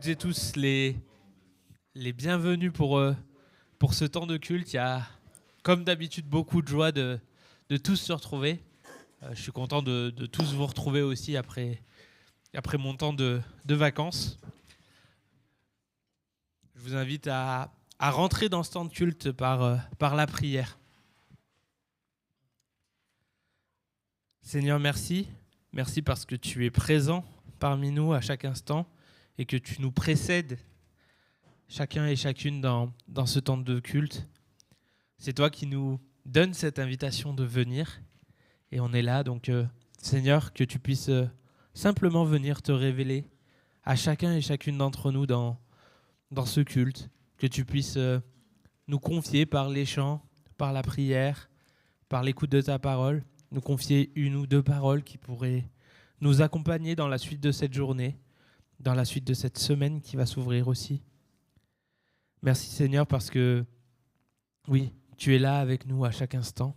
toutes et tous les bienvenus pour ce temps de culte. Il y a, comme d'habitude, beaucoup de joie de tous se retrouver. Je suis content de tous vous retrouver aussi après mon temps de vacances. Je vous invite à rentrer dans ce temps de culte par la prière. Seigneur, merci. Merci parce que tu es présent parmi nous à chaque instant et que tu nous précèdes chacun et chacune dans ce temps de culte. C'est toi qui nous donnes cette invitation de venir et on est là. Donc, Seigneur, que tu puisses simplement venir te révéler à chacun et chacune d'entre nous dans ce culte, que tu puisses nous confier par les chants, par la prière, par l'écoute de ta parole, nous confier une ou deux paroles qui pourraient nous accompagner dans la suite de cette journée, dans la suite de cette semaine qui va s'ouvrir aussi. Merci Seigneur parce que, oui, tu es là avec nous à chaque instant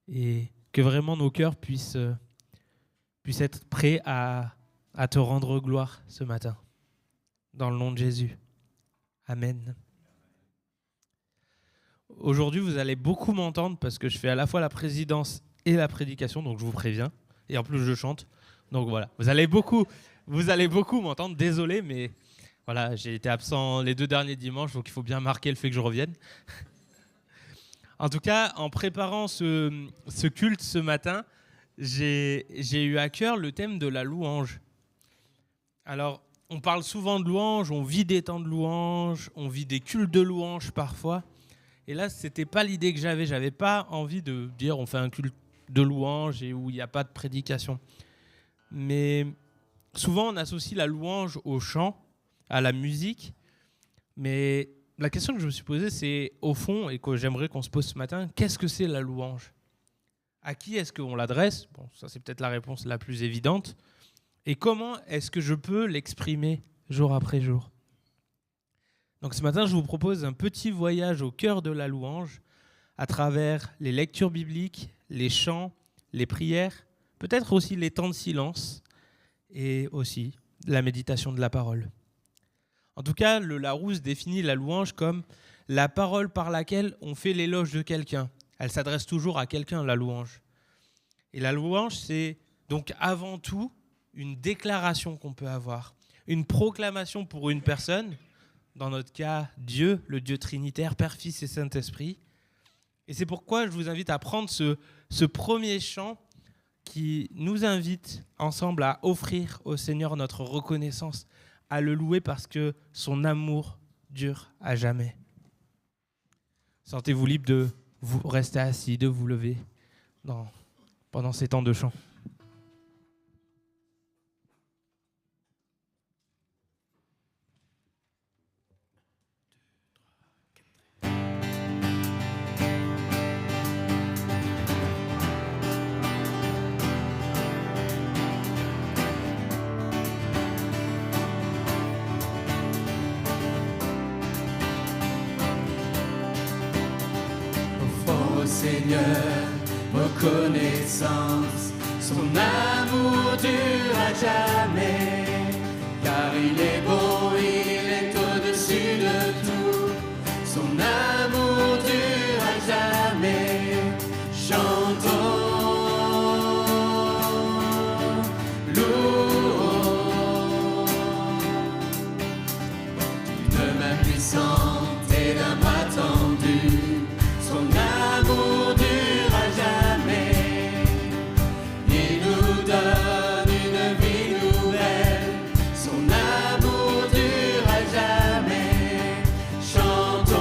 et que vraiment nos cœurs puissent être prêts à te rendre gloire ce matin. Dans le nom de Jésus. Amen. Aujourd'hui, vous allez beaucoup m'entendre parce que je fais à la fois la présidence et la prédication, donc je vous préviens. Et en plus, je chante. Donc voilà, vous allez beaucoup m'entendre. Désolé, mais voilà, j'ai été absent les 2 derniers dimanches, donc il faut bien marquer le fait que je revienne. En tout cas, en préparant ce culte ce matin, j'ai eu à cœur le thème de la louange. Alors, on parle souvent de louange, on vit des temps de louange, on vit des cultes de louange parfois. Et là, ce n'était pas l'idée que j'avais. Je n'avais pas envie de dire on fait un culte de louange et où il n'y a pas de prédication. Mais souvent, on associe la louange au chant, à la musique. Mais la question que je me suis posée, c'est au fond, et que j'aimerais qu'on se pose ce matin, qu'est-ce que c'est la louange ? À qui est-ce qu'on l'adresse ? Bon, ça, c'est peut-être la réponse la plus évidente. Et comment est-ce que je peux l'exprimer jour après jour ? Donc ce matin, je vous propose un petit voyage au cœur de la louange à travers les lectures bibliques, les chants, les prières, peut-être aussi les temps de silence et aussi la méditation de la parole. En tout cas, le Larousse définit la louange comme la parole par laquelle on fait l'éloge de quelqu'un. Elle s'adresse toujours à quelqu'un, la louange. Et la louange, c'est donc avant tout une déclaration qu'on peut avoir, une proclamation pour une personne, dans notre cas, Dieu, le Dieu trinitaire, Père, Fils et Saint-Esprit. Et c'est pourquoi je vous invite à prendre ce premier chant qui nous invite ensemble à offrir au Seigneur notre reconnaissance, à le louer parce que son amour dure à jamais. Sentez-vous libre de vous rester assis, de vous lever pendant ces temps de chant. Seigneur, reconnaissance, son amour dure à jamais, car il est bon, il est au-dessus de tout, son amour dure à jamais, chantons, louons, d'une main puissante et d'un bras tendu, son amour dure à jamais. Il nous donne une vie nouvelle. Son amour dure à jamais. Chantons,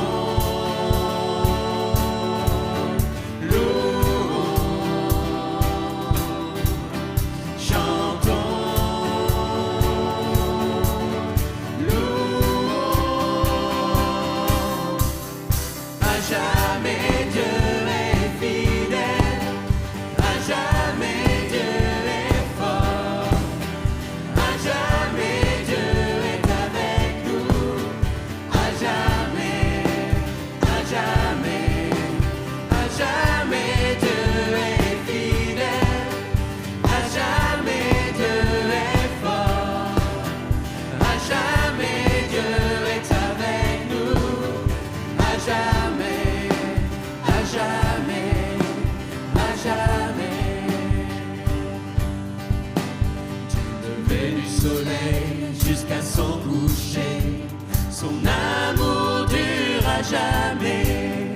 jamais.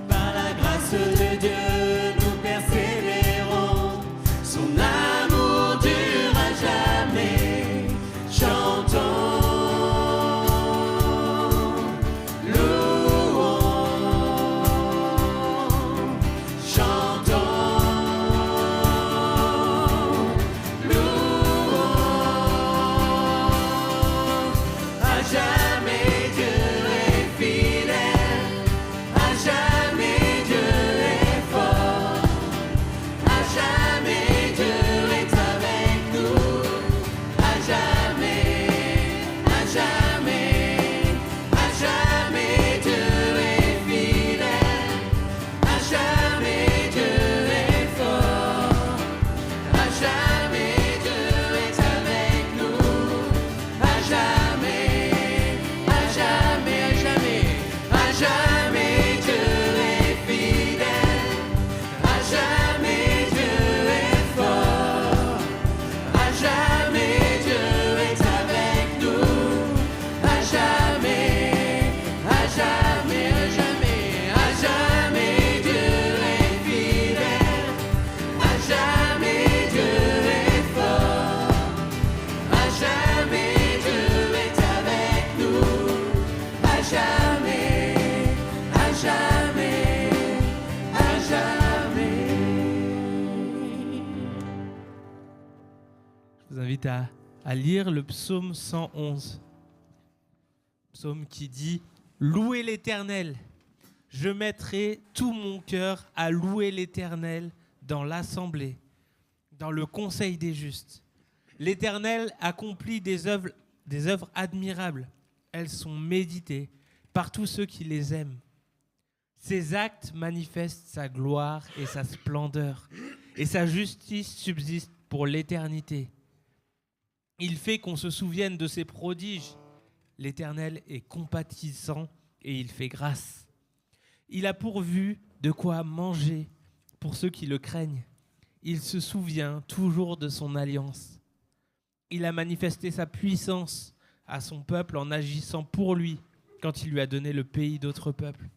Par la grâce de Dieu, nous persévérons. Son amour dure à jamais. Chantons, louons, chantons, louons. À jamais Dieu est fidèle, à jamais Dieu est fort, à jamais Dieu est avec nous, à jamais, à jamais, à jamais Dieu est fidèle, à jamais Dieu est fort, à jamais Dieu est avec nous, à jamais, à jamais, à jamais, à jamais Dieu est fidèle, à jamais Dieu est fort, à jamais Dieu est avec nous, à jamais, à jamais, à jamais, à jamais Dieu est fidèle, à jamais Dieu est fort, à jamais Dieu est avec nous, à jamais, à jamais, à jamais. Je vous invite à lire le psaume 111. Psaume qui dit « Louez l'Éternel. Je mettrai tout mon cœur à louer l'Éternel dans l'assemblée, dans le conseil des justes. L'Éternel accomplit des œuvres admirables. Elles sont méditées par tous ceux qui les aiment. Ses actes manifestent sa gloire et sa splendeur, et sa justice subsiste pour l'éternité. Il fait qu'on se souvienne de ses prodiges. L'Éternel est compatissant et il fait grâce. Il a pourvu de quoi manger pour ceux qui le craignent. Il se souvient toujours de son alliance. Il a manifesté sa puissance à son peuple en agissant pour lui quand il lui a donné le pays d'autres peuples.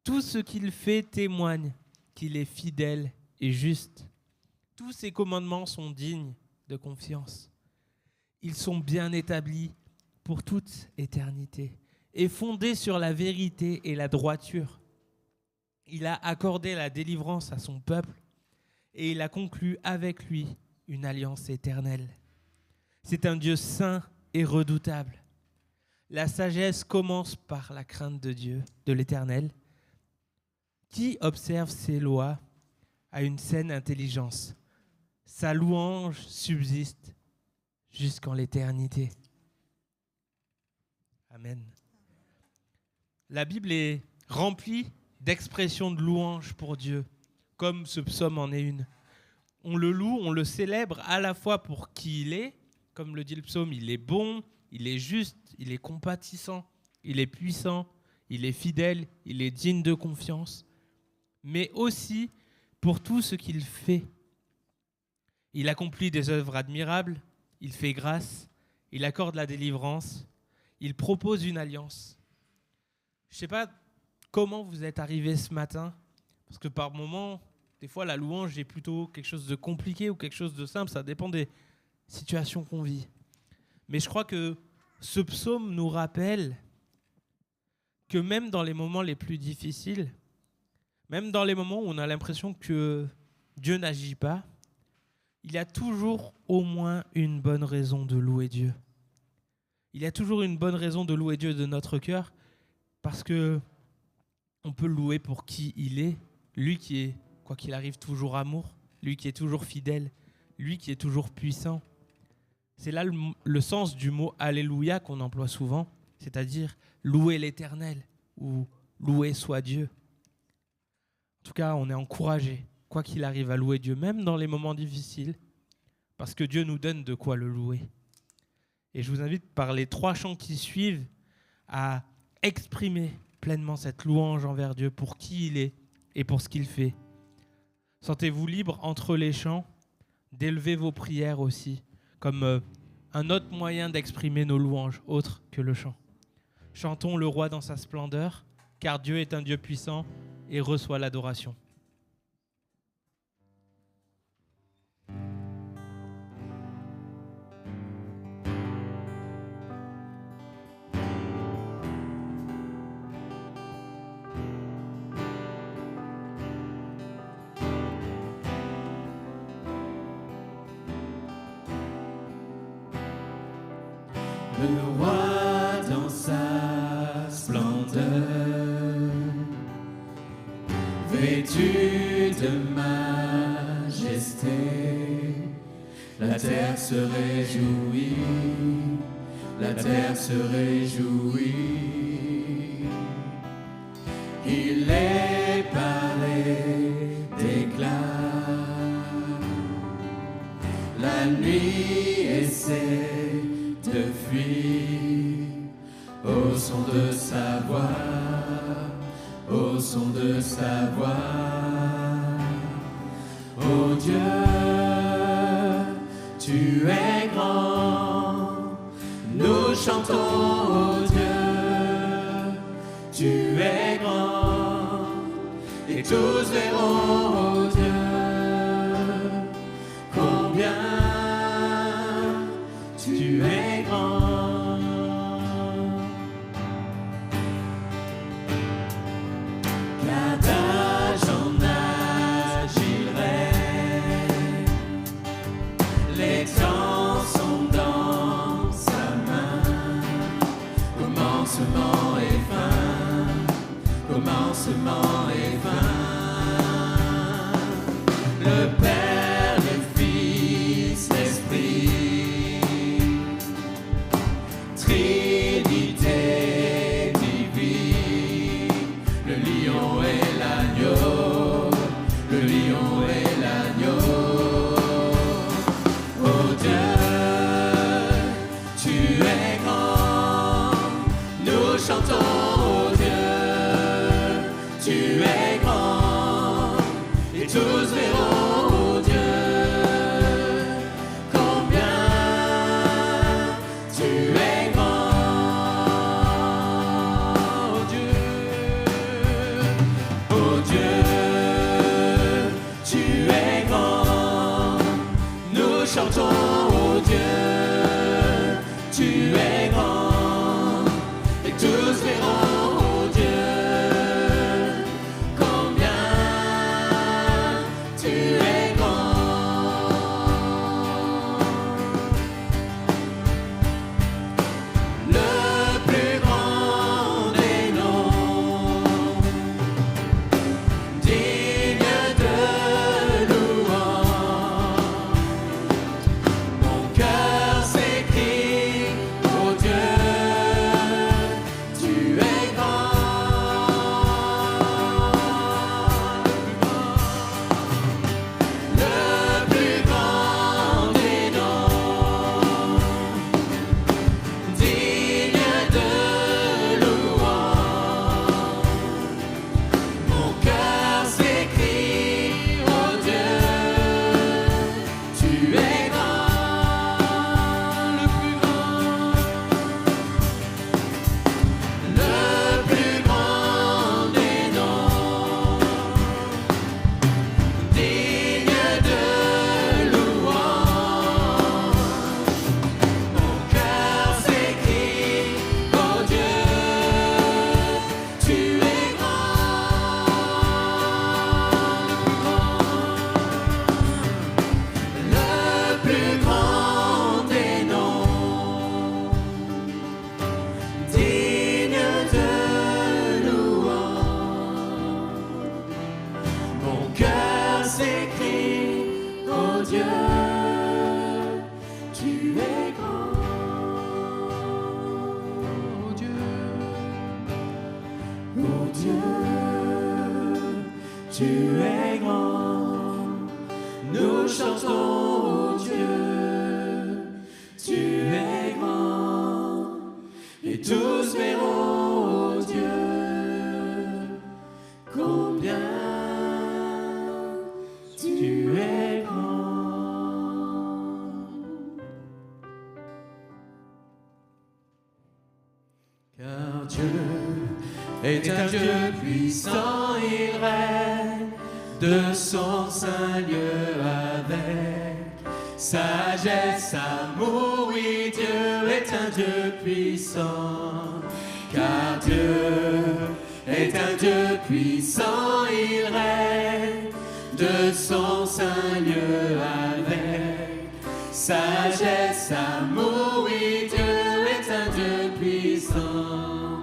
Tout ce qu'il fait témoigne qu'il est fidèle et juste. Tous ses commandements sont dignes de confiance. Ils sont bien établis pour toute éternité et fondés sur la vérité et la droiture. Il a accordé la délivrance à son peuple et il a conclu avec lui une alliance éternelle. C'est un Dieu saint et redoutable. La sagesse commence par la crainte de Dieu, de l'Éternel. Qui observe ses lois a une saine intelligence. Sa louange subsiste jusqu'en l'éternité. Amen. La Bible est remplie d'expressions de louange pour Dieu, comme ce psaume en est une. On le loue, on le célèbre à la fois pour qui il est, comme le dit le psaume, il est bon, il est juste, il est compatissant, il est puissant, il est fidèle, il est digne de confiance, mais aussi pour tout ce qu'il fait. Il accomplit des œuvres admirables, il fait grâce, il accorde la délivrance, il propose une alliance. Je ne sais pas comment vous êtes arrivés ce matin, parce que par moments, des fois la louange est plutôt quelque chose de compliqué ou quelque chose de simple, ça dépend des situations qu'on vit. Mais je crois que ce psaume nous rappelle que même dans les moments les plus difficiles, même dans les moments où on a l'impression que Dieu n'agit pas, il y a toujours au moins une bonne raison de louer Dieu. Il y a toujours une bonne raison de louer Dieu de notre cœur, parce que on peut le louer pour qui il est, lui qui est, quoi qu'il arrive, toujours amour, lui qui est toujours fidèle, lui qui est toujours puissant. C'est là le sens du mot « Alléluia » qu'on emploie souvent, c'est-à-dire louer l'Éternel ou louer soit Dieu. En tout cas, on est encouragé, quoi qu'il arrive, à louer Dieu, même dans les moments difficiles, parce que Dieu nous donne de quoi le louer. Et je vous invite, par les 3 chants qui suivent, à exprimer pleinement cette louange envers Dieu pour qui il est et pour ce qu'il fait. Sentez-vous libre entre les chants d'élever vos prières aussi, comme un autre moyen d'exprimer nos louanges, autre que le chant. Chantons le roi dans sa splendeur, car Dieu est un Dieu puissant et reçoit l'adoration. Le roi dans sa splendeur, vêtu de majesté, la terre se réjouit, la terre se réjouit. Il est paré d'éclat, la nuit essaie de fuir au son de sa voix, au son de sa voix. Oh Dieu, tu es grand, nous chantons, oh Dieu, tu es grand, et tous verront, oh Dieu, combien tu es grand. Car d'âge en âge il règne, les temps sont dans sa main. Commencement et fin, commencement et fin. Le Père, le Fils, l'Esprit, Trinité divine, le lion et l'agneau, le lion et l'agneau. Oh Dieu, tu es grand, nous chantons, oh Dieu, tu es grand, et tous verront, oh Dieu, combien tu es grand, oh Dieu, oh Dieu, tu es grand, nous chantons, oh Dieu, tu es grand, et tous verront, oh Dieu, combien tu es grand. Le plus grand des noms, digne de louange, mon cœur s'écrie, oh Dieu, tu es grand. Le plus grand des noms, digne de louange, mon cœur s'écrie, oh Dieu, tu es grand, le plus grand, le plus grand des noms, digne de louange, mon cœur s'écrie, oh Dieu, tu es grand, le plus grand des noms, digne de louange, mon cœur s'écrie, oh Dieu, tu es grand, oh Dieu, oh Dieu, tu es grand, nous chantons, oh Dieu, tu es grand, et tous verront, oh Dieu, combien tu es grand. Car Dieu est un Dieu de son saint lieu avec sagesse, amour. Oui, Dieu est un Dieu puissant, car Dieu est un Dieu puissant, il règne de son saint lieu avec sagesse, amour. Oui, Dieu est un Dieu puissant,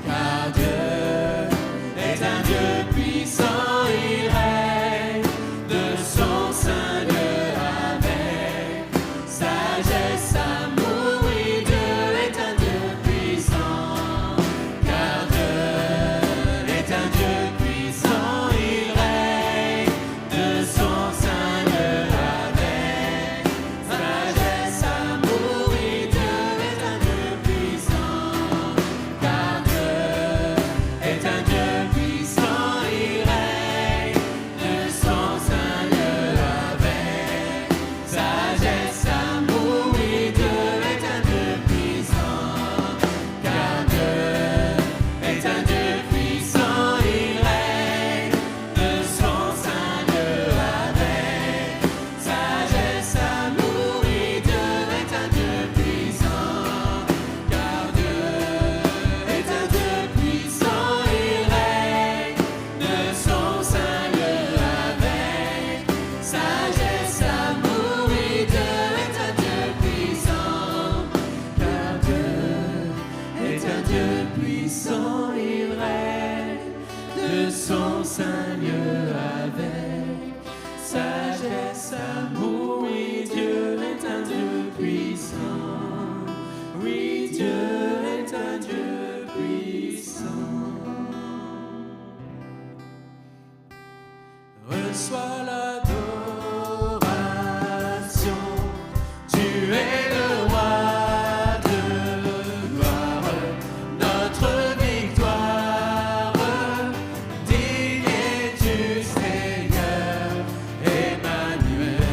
car Dieu est un Dieu puissant, il règne de son saint lieu avec sagesse, amour. Oui, Dieu est un Dieu puissant, car Dieu est un Dieu puissant, il règne de son saint lieu avec sagesse, amour. Oui, Dieu est un Dieu puissant, car Dieu est un Dieu puissant, il règne de son saint lieu avec sagesse, amour. Oui, Dieu est un Dieu puissant, car Dieu est un Dieu puissant, il règne de son saint lieu avec sagesse, amour. Oui, Dieu est un Dieu puissant, car Dieu est un Dieu puissant, il règne de son saint lieu avec sagesse, amour. Oui, Dieu est un Dieu puissant, car Dieu est un Dieu puissant, il règne de son saint lieu avec sagesse, amour. Oui, Dieu est un Dieu puissant, oui, Dieu est un Dieu puissant. Reçois l'adoration, tu es le roi de gloire, notre victoire, digne es-tu Seigneur, Emmanuel.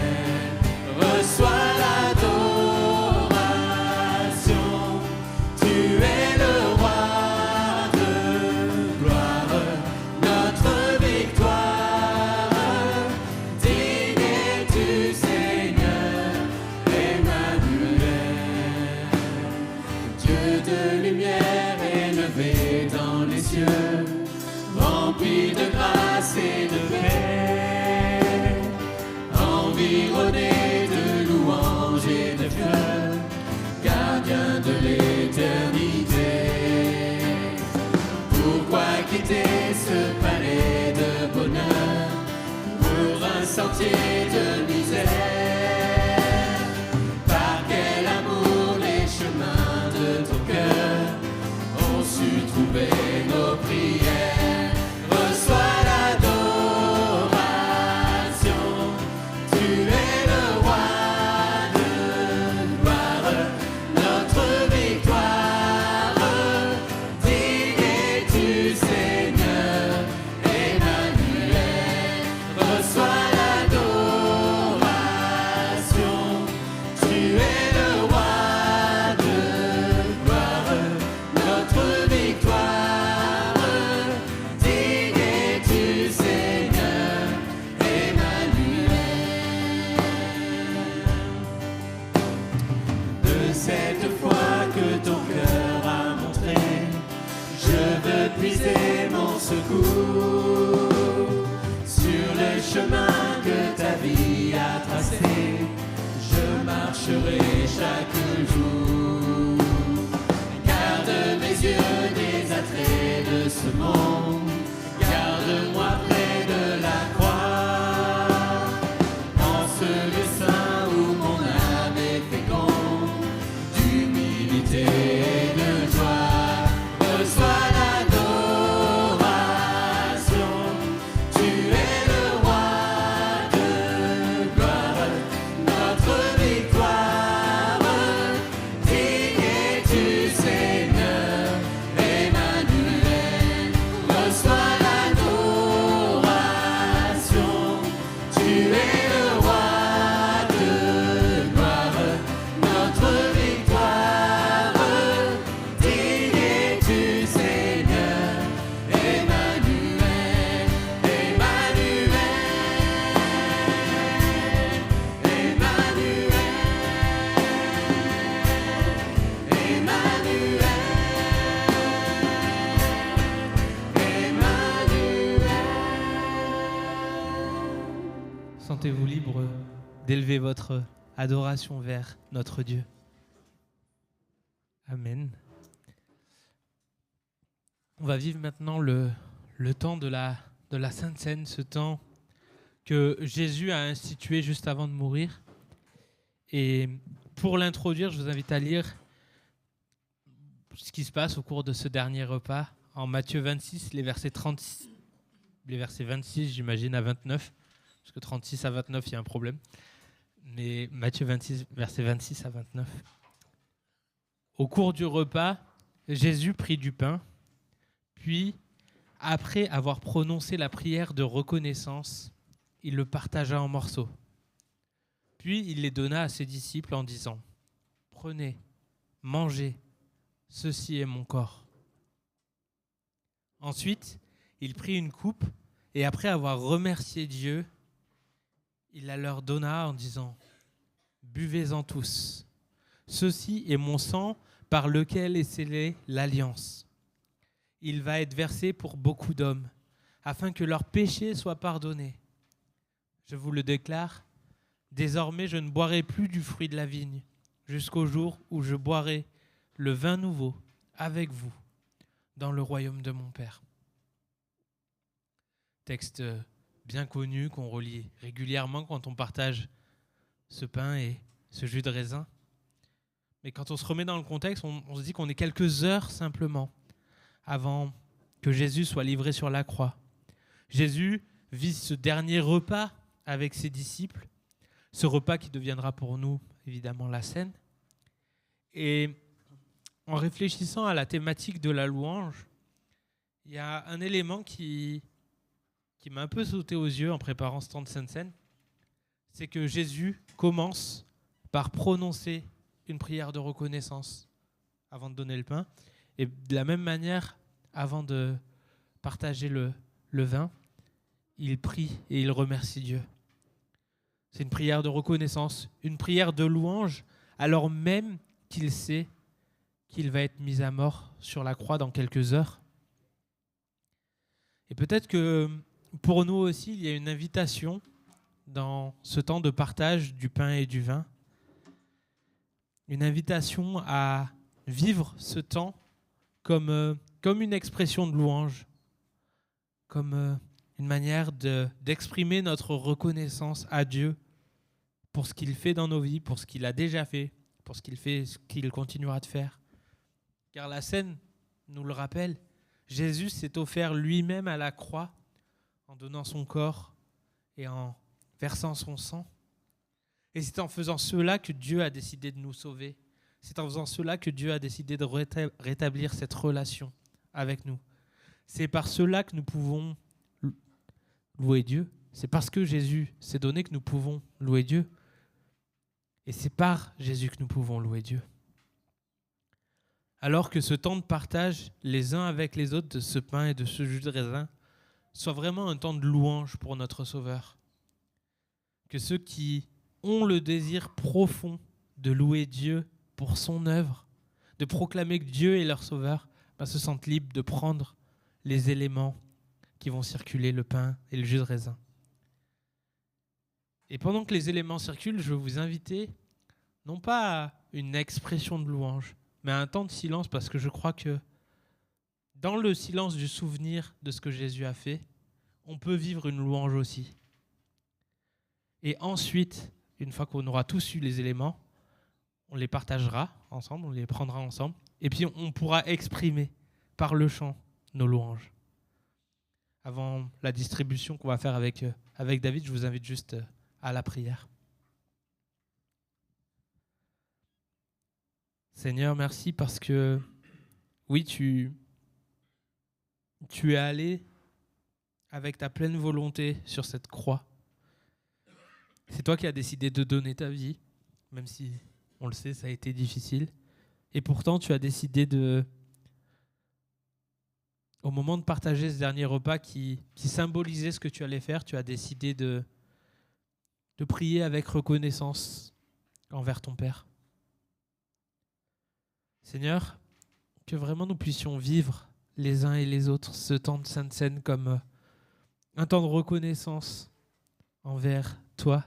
Reçois l'adoration, tu es le roi de gloire, notre victoire, digne es-tu Seigneur, Emmanuel. Dieu de lumière élevé dans les cieux, rempli de grâce et de paix, environné de louanges et de feu, gardien de l'éternité. Pourquoi quitter ce palais de bonheur pour un sentier de misère? Par quel amour les chemins de ton cœur ont su trouver nos prières. Reçois l'adoration, tu es le roi de gloire, notre victoire, digne es-tu Seigneur, Emmanuel. Reçois l'adoration, Sentez-vous libre d'élever votre adoration vers notre Dieu. Amen. On va vivre maintenant le temps de la Sainte Seine, ce temps que Jésus a institué juste avant de mourir. Et pour l'introduire, je vous invite à lire ce qui se passe au cours de ce dernier repas en Matthieu 26, les versets 26, j'imagine, à 29. Parce que 36 à 29, il y a un problème. Mais Matthieu 26, versets 26 à 29. Au cours du repas, Jésus prit du pain, puis, après avoir prononcé la prière de reconnaissance, il le partagea en morceaux. Puis il les donna à ses disciples en disant : « Prenez, mangez, ceci est mon corps. » Ensuite, il prit une coupe et après avoir remercié Dieu, il la leur donna en disant : « Buvez-en tous. Ceci est mon sang par lequel est scellée l'alliance. Il va être versé pour beaucoup d'hommes, afin que leurs péchés soient pardonnés. Je vous le déclare, désormais je ne boirai plus du fruit de la vigne, jusqu'au jour où je boirai le vin nouveau avec vous dans le royaume de mon Père. » Texte bien connu qu'on relit régulièrement quand on partage ce pain et ce jus de raisin. Mais quand on se remet dans le contexte, on se dit qu'on est quelques heures simplement avant que Jésus soit livré sur la croix. Jésus vit ce dernier repas avec ses disciples, ce repas qui deviendra pour nous évidemment la scène. Et en réfléchissant à la thématique de la louange, il y a un élément qui m'a un peu sauté aux yeux en préparant ce temps de Sainte Seine, c'est que Jésus commence par prononcer une prière de reconnaissance avant de donner le pain. Et de la même manière, avant de partager le vin, il prie et il remercie Dieu. C'est une prière de reconnaissance, une prière de louange, alors même qu'il sait qu'il va être mis à mort sur la croix dans quelques heures. Et peut-être que pour nous aussi, il y a une invitation dans ce temps de partage du pain et du vin, une invitation à vivre ce temps comme une expression de louange, comme une manière d'exprimer notre reconnaissance à Dieu pour ce qu'il fait dans nos vies, pour ce qu'il a déjà fait, pour ce qu'il continuera de faire. Car la scène nous le rappelle, Jésus s'est offert lui-même à la croix en donnant son corps et en versant son sang. Et c'est en faisant cela que Dieu a décidé de nous sauver. C'est en faisant cela que Dieu a décidé de rétablir cette relation avec nous. C'est par cela que nous pouvons louer Dieu. C'est parce que Jésus s'est donné que nous pouvons louer Dieu. Et c'est par Jésus que nous pouvons louer Dieu. Alors que ce temps de partage les uns avec les autres de ce pain et de ce jus de raisin soit vraiment un temps de louange pour notre Sauveur. Que ceux qui ont le désir profond de louer Dieu pour son œuvre, de proclamer que Dieu est leur Sauveur, se sentent libres de prendre les éléments qui vont circuler, le pain et le jus de raisin. Et pendant que les éléments circulent, je veux vous inviter, non pas à une expression de louange, mais à un temps de silence, parce que je crois que dans le silence du souvenir de ce que Jésus a fait, on peut vivre une louange aussi. Et ensuite, une fois qu'on aura tous eu les éléments, on les partagera ensemble, on les prendra ensemble, et puis on pourra exprimer par le chant nos louanges. Avant la distribution qu'on va faire avec David, je vous invite juste à la prière. Seigneur, merci parce que, oui, tu es allé avec ta pleine volonté sur cette croix. C'est toi qui as décidé de donner ta vie, même si, on le sait, ça a été difficile. Et pourtant, tu as décidé au moment de partager ce dernier repas qui symbolisait ce que tu allais faire, tu as décidé de prier avec reconnaissance envers ton Père. Seigneur, que vraiment nous puissions vivre les uns et les autres ce temps de Sainte Seine comme un temps de reconnaissance envers toi,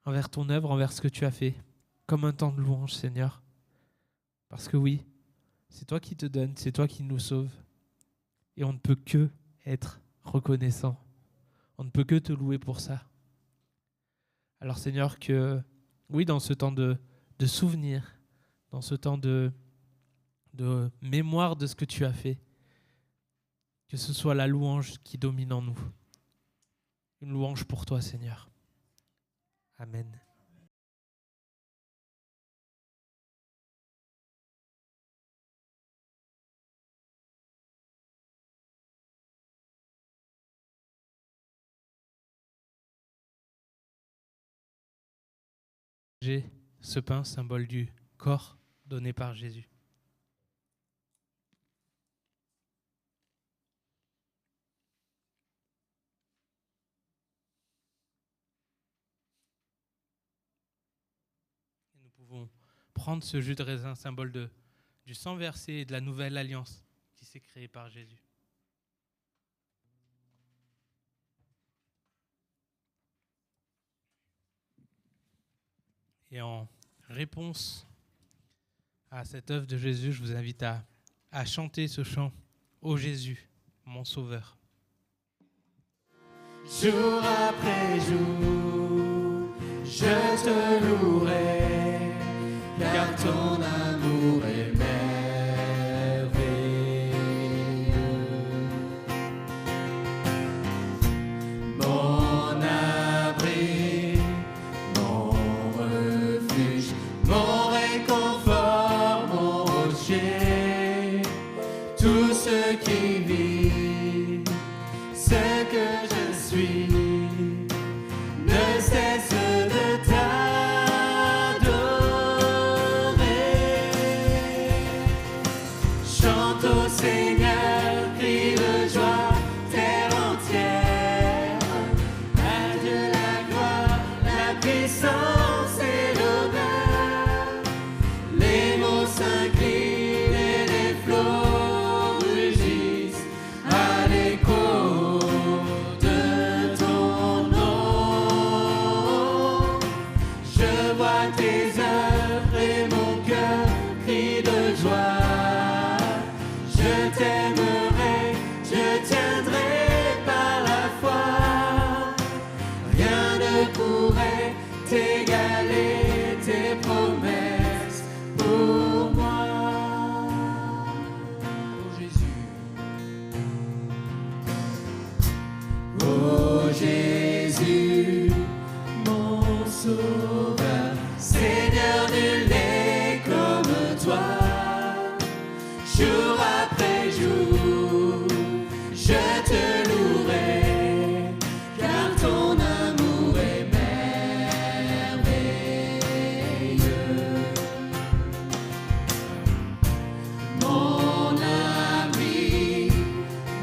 envers ton œuvre, envers ce que tu as fait, comme un temps de louange, Seigneur. Parce que oui, c'est toi qui te donnes, c'est toi qui nous sauves. Et on ne peut que être reconnaissant. On ne peut que te louer pour ça. Alors Seigneur, que oui, dans ce temps de souvenir, dans ce temps de mémoire de ce que tu as fait, que ce soit la louange qui domine en nous. Une louange pour toi, Seigneur. Amen. J'ai ce pain, symbole du corps donné par Jésus. Et nous pouvons prendre ce jus de raisin, symbole du sang versé et de la nouvelle alliance qui s'est créée par Jésus. Et en réponse à cette œuvre de Jésus, je vous invite à chanter ce chant « Ô Jésus, mon Sauveur ». Jour après jour, je te louerai, car ton amour est merveilleux. Mon abri, mon refuge, mon réconfort, mon rocher, tout ce qui vit, ce que je suis, ne cesse de t'adorer. Chante au Seigneur, crie de joie, terre entière. À Dieu la gloire, la puissance et l'honneur. Les mots s'inclinent et les flots rugissent à l'écho de ton nom. Je vois tes œuvres et mon cœur crie de joie. Je t'aimerai, je tiendrai par la foi. Rien ne pourrait t'égaler, tes promesses pour moi. Oh Jésus, oh Jésus, mon sauveur, Seigneur, nul n'est comme toi. Jour après jour, je te louerai, car ton amour est merveilleux. Mon ami,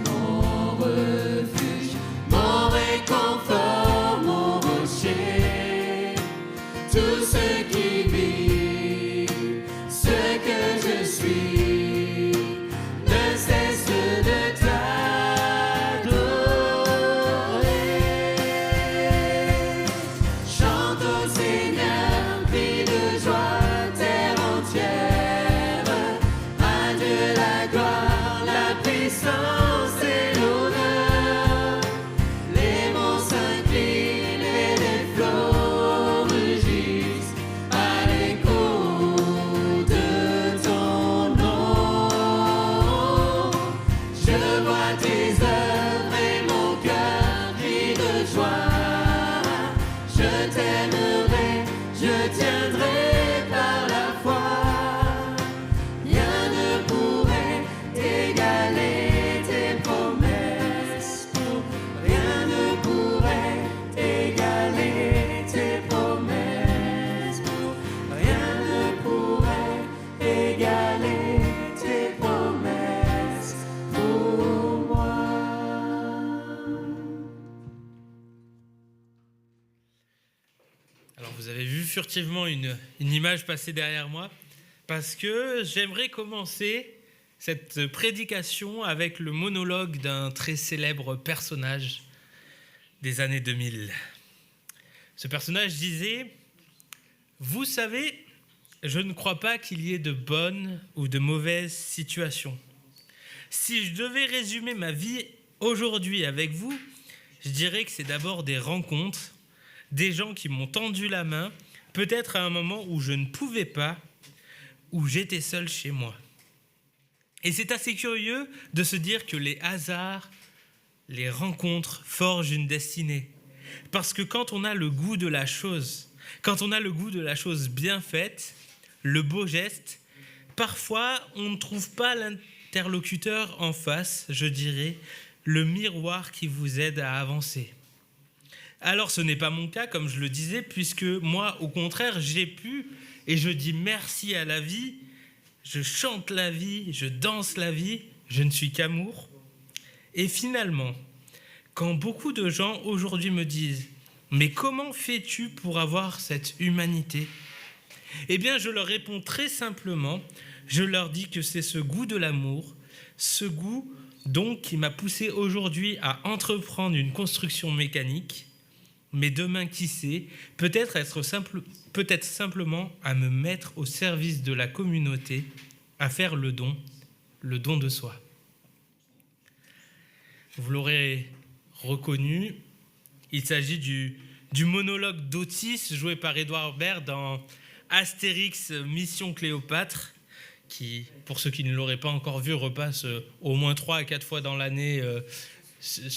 mon refuge, mon réconfort, mon rocher, tout ce qui vit, ce que je suis, ne cesse de t'adorer. Chante au Seigneur, crie de joie, terre entière. À Dieu la gloire, la puissance et l'honneur. Les monts s'inclinent et les flots rugissent à l'écho de ton nom. Je vois tes œuvres et mon cœur crie de joie. Je t'aimerai, je tiendrai par la foi. Rien ne pourrait t'égaler, tes promesses. Rien ne pourrait t'égaler, tes promesses. Rien ne pourrait égaler tes promesses pour moi. Alors vous avez vu furtivement une image passer derrière moi parce que j'aimerais commencer cette prédication avec le monologue d'un très célèbre personnage des années 2000. Ce personnage disait « Vous savez, je ne crois pas qu'il y ait de bonnes ou de mauvaises situations. Si je devais résumer ma vie aujourd'hui avec vous, je dirais que c'est d'abord des rencontres, des gens qui m'ont tendu la main, peut-être à un moment où je ne pouvais pas, où j'étais seul chez moi. » Et c'est assez curieux de se dire que les hasards, les rencontres forgent une destinée. Parce que quand on a le goût de la chose, quand on a le goût de la chose bien faite, le beau geste, parfois on ne trouve pas l'interlocuteur en face, je dirais, le miroir qui vous aide à avancer. Alors ce n'est pas mon cas, comme je le disais, puisque moi, au contraire, j'ai pu, et je dis merci à la vie, je chante la vie, je danse la vie, je ne suis qu'amour. Et finalement, quand beaucoup de gens aujourd'hui me disent « Mais comment fais-tu pour avoir cette humanité ?» Eh bien, je leur réponds très simplement, je leur dis que c'est ce goût de l'amour, ce goût donc qui m'a poussé aujourd'hui à entreprendre une construction mécanique, mais demain, qui sait, peut-être simplement à me mettre au service de la communauté, à faire le don de soi. Vous l'aurez reconnu, il s'agit du monologue d'Otis joué par Édouard Baird dans Astérix Mission Cléopâtre, qui, pour ceux qui ne l'auraient pas encore vu, repasse au moins 3 à 4 fois dans l'année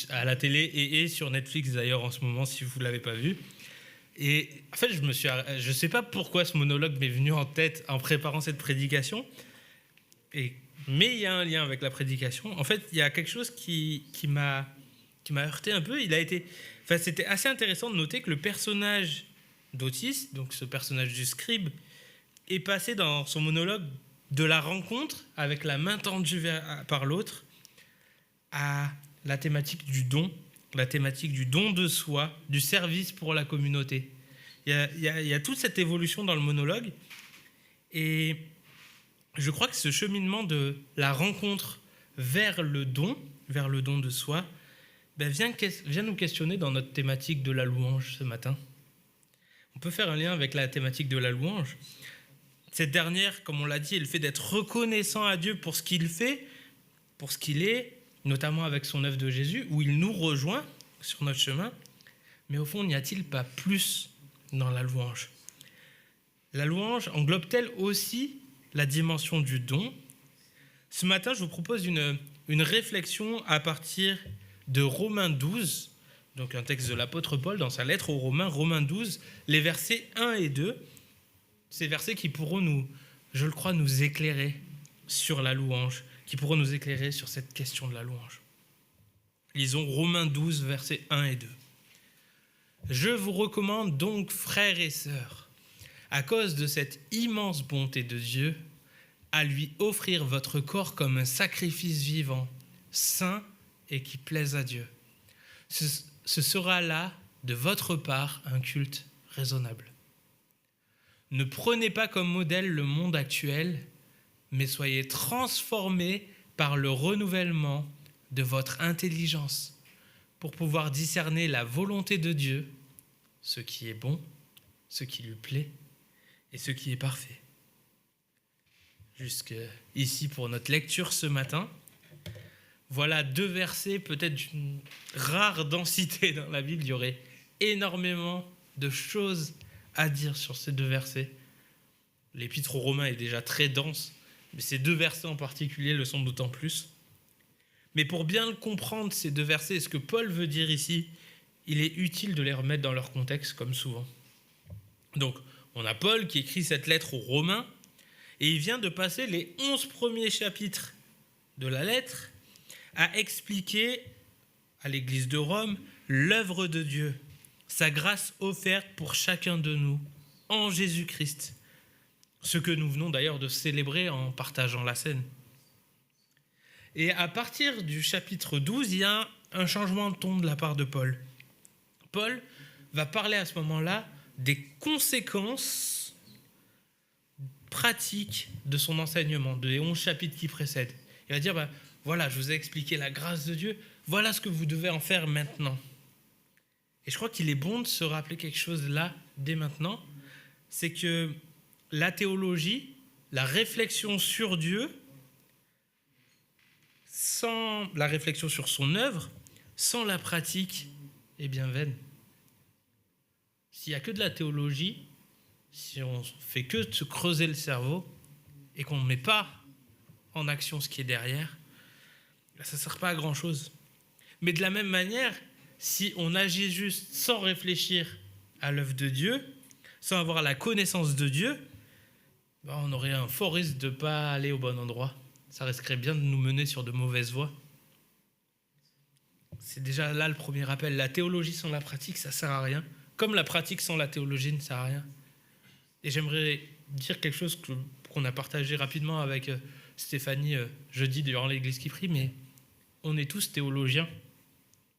à la télé et sur Netflix d'ailleurs en ce moment si vous ne l'avez pas vu. Et en fait, je ne sais pas pourquoi ce monologue m'est venu en tête en préparant cette prédication, mais il y a un lien avec la prédication. En fait, il y a quelque chose qui m'a heurté un peu. C'était assez intéressant de noter que le personnage d'Otis, donc ce personnage du scribe, est passé dans son monologue de la rencontre avec la main tendue par l'autre à la thématique du don de soi, du service pour la communauté. Il y a toute cette évolution dans le monologue et je crois que ce cheminement de la rencontre vers le don de soi, vient nous questionner dans notre thématique de la louange ce matin. On peut faire un lien avec la thématique de la louange. Cette dernière, comme on l'a dit, est le fait d'être reconnaissant à Dieu pour ce qu'il fait, pour ce qu'il est, notamment avec son œuvre de Jésus, où il nous rejoint sur notre chemin. Mais au fond, n'y a-t-il pas plus dans la louange ? La louange englobe-t-elle aussi la dimension du don ? Ce matin, je vous propose une réflexion à partir de Romains 12, donc un texte de l'apôtre Paul dans sa lettre aux Romains 12, les versets 1 et 2, ces versets qui pourront je le crois, nous éclairer sur la louange, qui pourront nous éclairer sur cette question de la louange. Lisons Romains 12, versets 1 et 2. « Je vous recommande donc, frères et sœurs, à cause de cette immense bonté de Dieu, à lui offrir votre corps comme un sacrifice vivant, saint et qui plaise à Dieu. Ce sera là, de votre part, un culte raisonnable. Ne prenez pas comme modèle le monde actuel, mais soyez transformés par le renouvellement de votre intelligence pour pouvoir discerner la volonté de Dieu, ce qui est bon, ce qui lui plaît et ce qui est parfait. » Jusqu'ici pour notre lecture ce matin. Voilà 2 versets, peut-être d'une rare densité dans la Bible. Il y aurait énormément de choses à dire sur ces 2 versets. L'épître aux Romains est déjà très dense, mais ces 2 versets en particulier le sont d'autant plus. Mais pour bien comprendre ces 2 versets et ce que Paul veut dire ici, il est utile de les remettre dans leur contexte, comme souvent. Donc, on a Paul qui écrit cette lettre aux Romains, et il vient de passer les 11 premiers chapitres de la lettre à expliquer à l'Église de Rome l'œuvre de Dieu, sa grâce offerte pour chacun de nous en Jésus-Christ, ce que nous venons d'ailleurs de célébrer en partageant la scène. Et à partir du chapitre 12, il y a un changement de ton de la part de Paul. Paul va parler à ce moment-là des conséquences pratiques de son enseignement, des 11 chapitres qui précèdent. Il va dire, voilà, je vous ai expliqué la grâce de Dieu, voilà ce que vous devez en faire maintenant. Et Et je crois qu'il est bon de se rappeler quelque chose là, dès maintenant, c'est que la théologie, la réflexion sur Dieu, sans la réflexion sur son œuvre, sans la pratique, est bien vaine. S'il n'y a que de la théologie, si on fait que de se creuser le cerveau et qu'on ne met pas en action ce qui est derrière, ça ne sert pas à grand-chose. Mais de la même manière, si on agit juste sans réfléchir à l'œuvre de Dieu, sans avoir la connaissance de Dieu, on aurait un fort risque de ne pas aller au bon endroit. Ça risquerait bien de nous mener sur de mauvaises voies. C'est déjà là le premier rappel. La théologie sans la pratique, ça ne sert à rien. Comme la pratique sans la théologie ne sert à rien. Et j'aimerais dire quelque chose qu'on a partagé rapidement avec Stéphanie jeudi durant l'Église qui prie, mais on est tous théologiens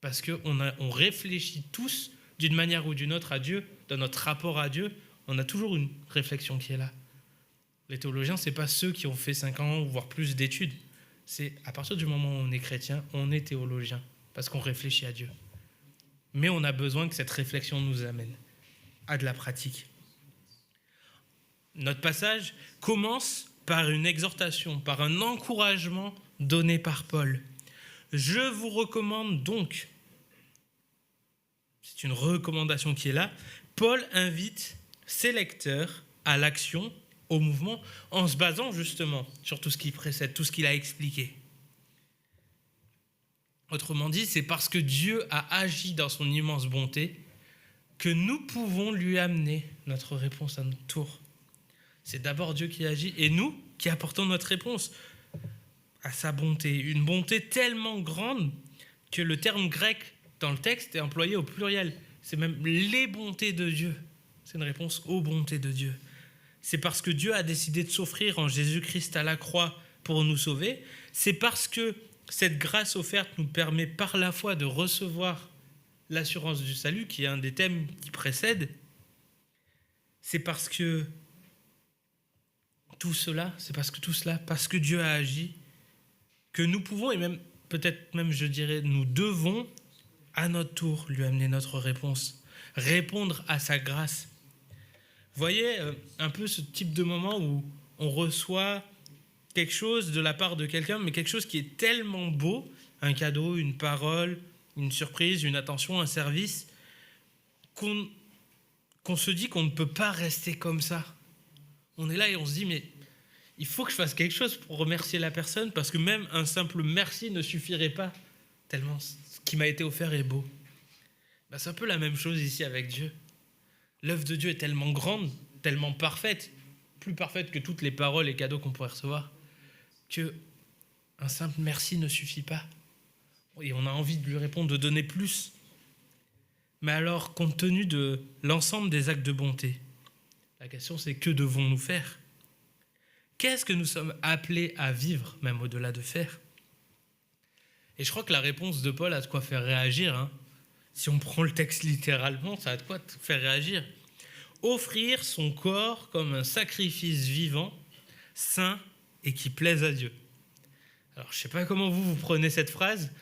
parce qu'on réfléchit tous d'une manière ou d'une autre à Dieu, dans notre rapport à Dieu. On a toujours une réflexion qui est là. Les théologiens, ce n'est pas ceux qui ont fait 5 ans ou voire plus d'études. C'est à partir du moment où on est chrétien, on est théologien parce qu'on réfléchit à Dieu. Mais on a besoin que cette réflexion nous amène à de la pratique. Notre passage commence par une exhortation, par un encouragement donné par Paul. Je vous recommande donc, c'est une recommandation qui est là, Paul invite ses lecteurs à l'action, au mouvement, en se basant justement sur tout ce qui précède, tout ce qu'il a expliqué. Autrement dit, c'est parce que Dieu a agi dans son immense bonté que nous pouvons lui amener notre réponse à notre tour. C'est d'abord Dieu qui agit et nous qui apportons notre réponse à sa bonté. Une bonté tellement grande que le terme grec dans le texte est employé au pluriel. C'est même les bontés de Dieu. C'est une réponse aux bontés de Dieu. C'est parce que Dieu a décidé de s'offrir en Jésus-Christ à la croix pour nous sauver. C'est parce que cette grâce offerte nous permet par la foi de recevoir l'assurance du salut, qui est un des thèmes qui précèdent. C'est parce que tout cela, parce que Dieu a agi, que nous pouvons, et même peut-être même je dirais, nous devons à notre tour lui amener notre réponse, répondre à sa grâce. Vous voyez un peu ce type de moment où on reçoit quelque chose de la part de quelqu'un, mais quelque chose qui est tellement beau, un cadeau, une parole, une surprise, une attention, un service, qu'on se dit qu'on ne peut pas rester comme ça. On est là et on se dit, mais il faut que je fasse quelque chose pour remercier la personne, parce que même un simple merci ne suffirait pas, tellement ce qui m'a été offert est beau. C'est un peu la même chose ici avec Dieu. L'œuvre de Dieu est tellement grande, tellement parfaite, plus parfaite que toutes les paroles et cadeaux qu'on pourrait recevoir, qu'un simple merci ne suffit pas. Et on a envie de lui répondre, de donner plus. Mais alors, compte tenu de l'ensemble des actes de bonté, la question c'est que devons-nous faire ? Qu'est-ce que nous sommes appelés à vivre, même au-delà de faire ? Et je crois que la réponse de Paul a de quoi faire réagir. Si on prend le texte littéralement, ça a de quoi te faire réagir. Offrir son corps comme un sacrifice vivant, saint et qui plaise à Dieu. Alors, je ne sais pas comment vous prenez cette phrase.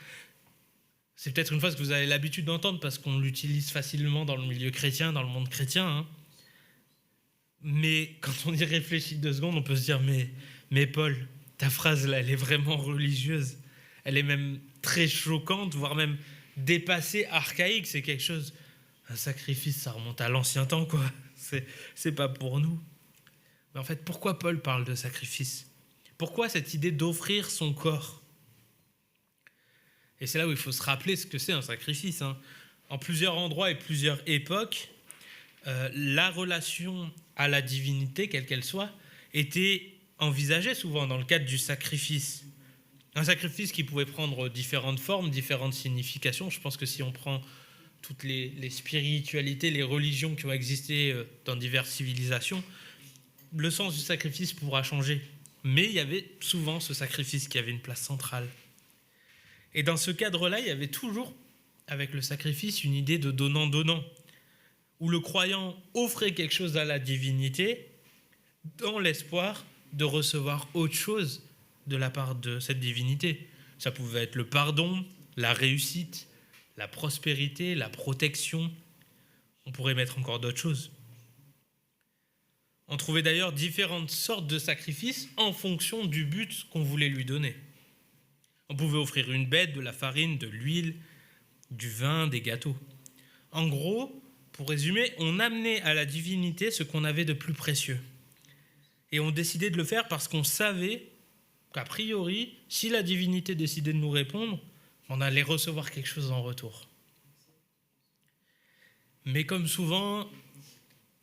C'est peut-être une phrase que vous avez l'habitude d'entendre parce qu'on l'utilise facilement dans le milieu chrétien, dans le monde chrétien. Mais quand on y réfléchit 2 secondes, on peut se dire mais Paul, ta phrase là, elle est vraiment religieuse. Elle est même très choquante, voire même dépassée, archaïque. C'est quelque chose, un sacrifice, ça remonte à l'ancien temps, quoi. C'est pas pour nous. Mais en fait, pourquoi Paul parle de sacrifice ? Pourquoi cette idée d'offrir son corps ? Et c'est là où il faut se rappeler ce que c'est un sacrifice. En plusieurs endroits et plusieurs époques, la relation à la divinité, quelle qu'elle soit, était envisagée souvent dans le cadre du sacrifice. Un sacrifice qui pouvait prendre différentes formes, différentes significations. Je pense que si on prend toutes les spiritualités, les religions qui ont existé dans diverses civilisations, le sens du sacrifice pourra changer. Mais il y avait souvent ce sacrifice qui avait une place centrale. Et dans ce cadre-là, il y avait toujours, avec le sacrifice, une idée de donnant-donnant, où le croyant offrait quelque chose à la divinité dans l'espoir de recevoir autre chose de la part de cette divinité. Ça pouvait être le pardon, la réussite, la prospérité, la protection. On pourrait mettre encore d'autres choses. On trouvait d'ailleurs différentes sortes de sacrifices en fonction du but qu'on voulait lui donner. On pouvait offrir une bête, de la farine, de l'huile, du vin, des gâteaux. En gros, pour résumer, on amenait à la divinité ce qu'on avait de plus précieux. Et on décidait de le faire parce qu'on savait qu'a priori, si la divinité décidait de nous répondre, on allait recevoir quelque chose en retour. Mais comme souvent,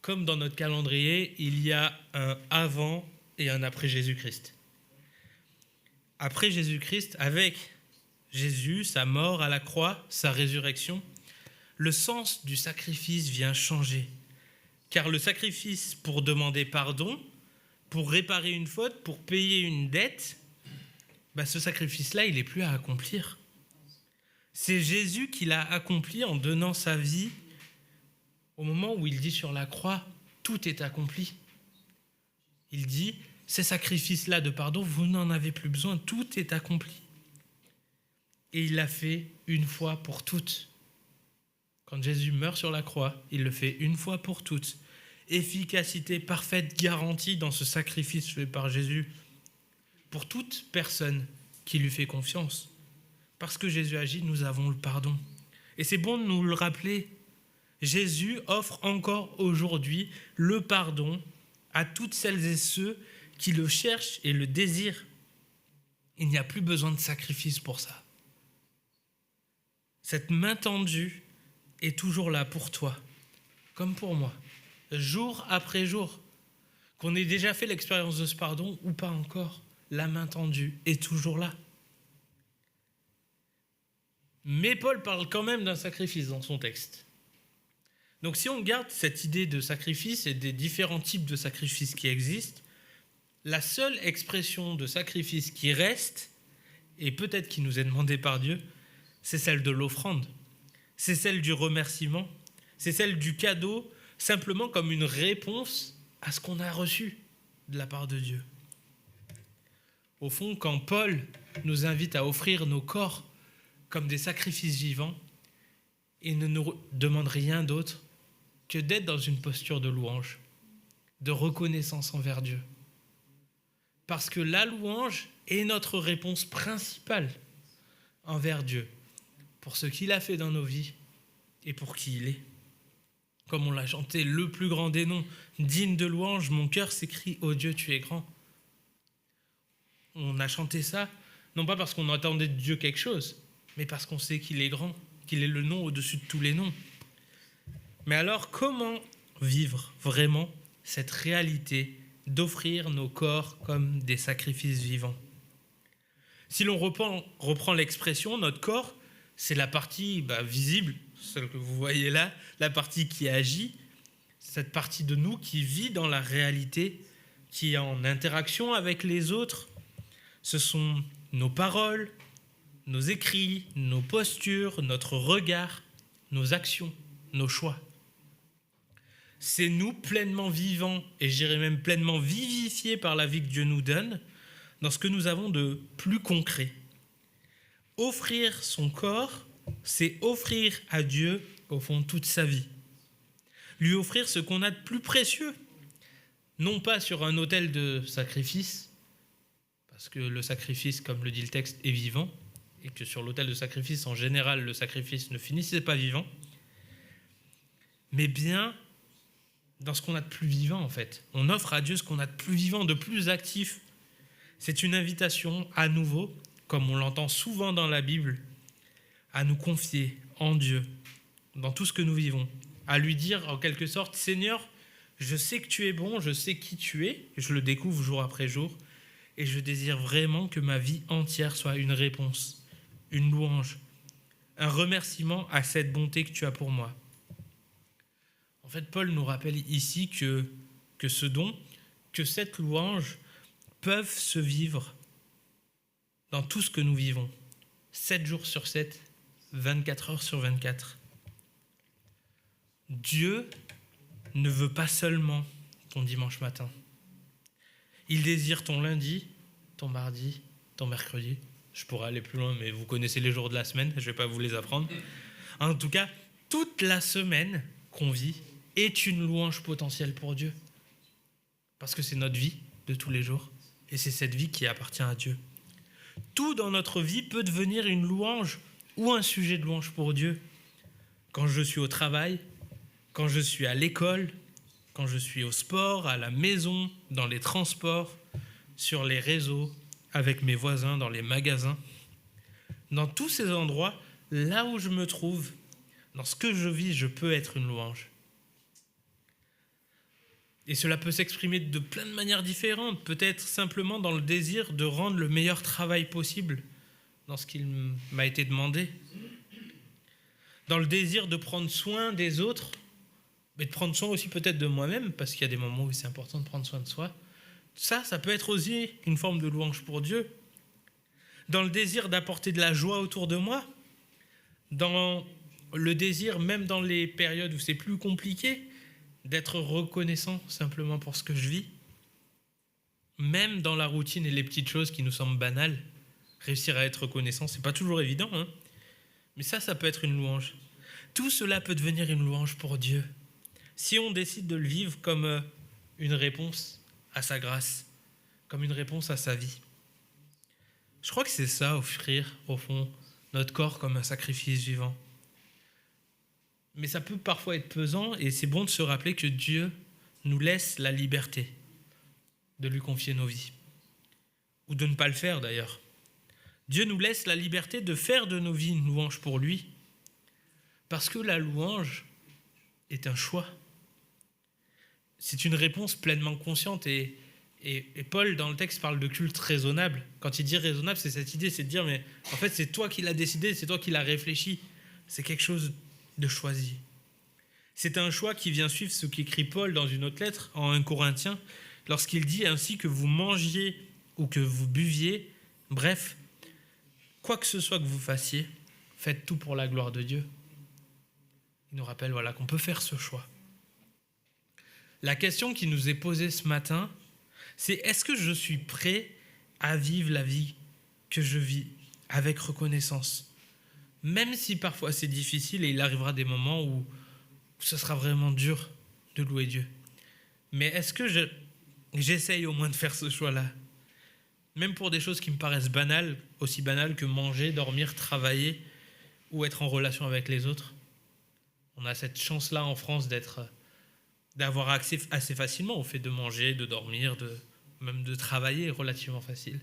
comme dans notre calendrier, il y a un avant et un après Jésus-Christ. Après Jésus-Christ, avec Jésus, sa mort à la croix, sa résurrection, le sens du sacrifice vient changer. Car le sacrifice pour demander pardon, pour réparer une faute, pour payer une dette, ce sacrifice-là, il n'est plus à accomplir. C'est Jésus qui l'a accompli en donnant sa vie au moment où il dit sur la croix, tout est accompli. Il dit, ces sacrifices-là de pardon, vous n'en avez plus besoin, tout est accompli. Et il l'a fait une fois pour toutes. Quand Jésus meurt sur la croix, il le fait une fois pour toutes. Efficacité parfaite garantie dans ce sacrifice fait par Jésus pour toute personne qui lui fait confiance. Parce que Jésus agit, nous avons le pardon. Et c'est bon de nous le rappeler. Jésus offre encore aujourd'hui le pardon à toutes celles et ceux qui le cherchent et le désirent. Il n'y a plus besoin de sacrifice pour ça. Cette main tendue est toujours là pour toi, comme pour moi, jour après jour. Qu'on ait déjà fait l'expérience de ce pardon ou pas encore, la main tendue est toujours là. Mais Paul parle quand même d'un sacrifice dans son texte. Donc si on garde cette idée de sacrifice et des différents types de sacrifices qui existent, la seule expression de sacrifice qui reste, et peut-être qui nous est demandée par Dieu, c'est celle de l'offrande. C'est celle du remerciement. C'est celle du cadeau, simplement comme une réponse à ce qu'on a reçu de la part de Dieu. Au fond, quand Paul nous invite à offrir nos corps comme des sacrifices vivants, il ne nous demande rien d'autre que d'être dans une posture de louange, de reconnaissance envers Dieu. Parce que la louange est notre réponse principale envers Dieu, pour ce qu'il a fait dans nos vies et pour qui il est. Comme on l'a chanté, le plus grand des noms, digne de louange, mon cœur s'écrie, ô Dieu, tu es grand. On a chanté ça, non pas parce qu'on attendait de Dieu quelque chose, mais parce qu'on sait qu'il est grand, qu'il est le nom au-dessus de tous les noms. Mais alors, comment vivre vraiment cette réalité d'offrir nos corps comme des sacrifices vivants? Si l'on reprend l'expression, notre corps, c'est la partie visible, celle que vous voyez là, la partie qui agit, cette partie de nous qui vit dans la réalité, qui est en interaction avec les autres. Ce sont nos paroles, nos écrits, nos postures, notre regard, nos actions, nos choix. C'est nous pleinement vivants, et je dirais même pleinement vivifiés par la vie que Dieu nous donne, dans ce que nous avons de plus concret. Offrir son corps, c'est offrir à Dieu, au fond, toute sa vie. Lui offrir ce qu'on a de plus précieux, non pas sur un autel de sacrifice, parce que le sacrifice, comme le dit le texte, est vivant, et que sur l'autel de sacrifice, en général, le sacrifice ne finissait pas vivant, mais bien dans ce qu'on a de plus vivant, en fait. On offre à Dieu ce qu'on a de plus vivant, de plus actif. C'est une invitation, à nouveau, comme on l'entend souvent dans la Bible, à nous confier en Dieu, dans tout ce que nous vivons, à lui dire, en quelque sorte, « Seigneur, je sais que tu es bon, je sais qui tu es, je le découvre jour après jour, et je désire vraiment que ma vie entière soit une réponse, une louange, un remerciement à cette bonté que tu as pour moi. » En fait, Paul nous rappelle ici que ce don, que cette louange peuvent se vivre dans tout ce que nous vivons, 7 jours sur 7, 24 heures sur 24. Dieu ne veut pas seulement ton dimanche matin. Il désire ton lundi, ton mardi, ton mercredi. Je pourrais aller plus loin, mais vous connaissez les jours de la semaine, je ne vais pas vous les apprendre. En tout cas, toute la semaine qu'on vit est une louange potentielle pour Dieu. Parce que c'est notre vie de tous les jours. Et c'est cette vie qui appartient à Dieu. Tout dans notre vie peut devenir une louange ou un sujet de louange pour Dieu. Quand je suis au travail, quand je suis à l'école, quand je suis au sport, à la maison, dans les transports, sur les réseaux, avec mes voisins, dans les magasins. Dans tous ces endroits, là où je me trouve, dans ce que je vis, je peux être une louange. Et cela peut s'exprimer de plein de manières différentes, peut-être simplement dans le désir de rendre le meilleur travail possible dans ce qu'il m'a été demandé, dans le désir de prendre soin des autres, mais de prendre soin aussi peut-être de moi-même, parce qu'il y a des moments où c'est important de prendre soin de soi. Ça peut être aussi une forme de louange pour Dieu. Dans le désir d'apporter de la joie autour de moi, dans le désir, même dans les périodes où c'est plus compliqué, d'être reconnaissant simplement pour ce que je vis, même dans la routine et les petites choses qui nous semblent banales, réussir à être reconnaissant, c'est pas toujours évident, hein, mais ça peut être une louange. Tout cela peut devenir une louange pour Dieu, si on décide de le vivre comme une réponse à sa grâce, comme une réponse à sa vie. Je crois que c'est ça, offrir, au fond, notre corps comme un sacrifice vivant. Mais ça peut parfois être pesant, et c'est bon de se rappeler que Dieu nous laisse la liberté de lui confier nos vies, ou de ne pas le faire d'ailleurs. Dieu nous laisse la liberté de faire de nos vies une louange pour lui, parce que la louange est un choix. C'est une réponse pleinement consciente, et Paul, dans le texte, parle de culte raisonnable. Quand il dit raisonnable, c'est cette idée, c'est de dire, mais en fait, c'est toi qui l'as décidé, c'est toi qui l'as réfléchi. C'est quelque chose de choisi. C'est un choix qui vient suivre ce qu'écrit Paul dans une autre lettre, en 1 Corinthiens, lorsqu'il dit ainsi que vous mangiez ou que vous buviez, bref, quoi que ce soit que vous fassiez, faites tout pour la gloire de Dieu. Il nous rappelle qu'on peut faire ce choix. La question qui nous est posée ce matin, c'est est-ce que je suis prêt à vivre la vie que je vis avec reconnaissance ? Même si parfois c'est difficile et il arrivera des moments où ce sera vraiment dur de louer Dieu. Mais est-ce que j'essaye au moins de faire ce choix-là ? Même pour des choses qui me paraissent banales, aussi banales que manger, dormir, travailler ou être en relation avec les autres. On a cette chance-là en France d'avoir accès assez facilement au fait de manger, de dormir, même de travailler, relativement facile.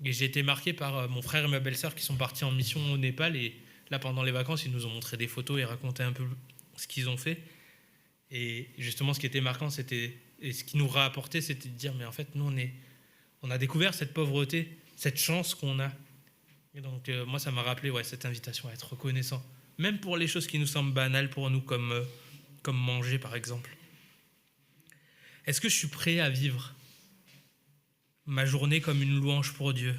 Et j'ai été marqué par mon frère et ma belle-sœur qui sont partis en mission au Népal, et là pendant les vacances ils nous ont montré des photos et raconté un peu ce qu'ils ont fait. Et justement ce qui était marquant, et ce qui nous rapportait, c'était de dire mais en fait nous on a découvert cette pauvreté, cette chance qu'on a. Et donc moi ça m'a rappelé cette invitation à être reconnaissant, même pour les choses qui nous semblent banales pour nous, comme manger par exemple. Est-ce que je suis prêt à vivre ma journée comme une louange pour Dieu,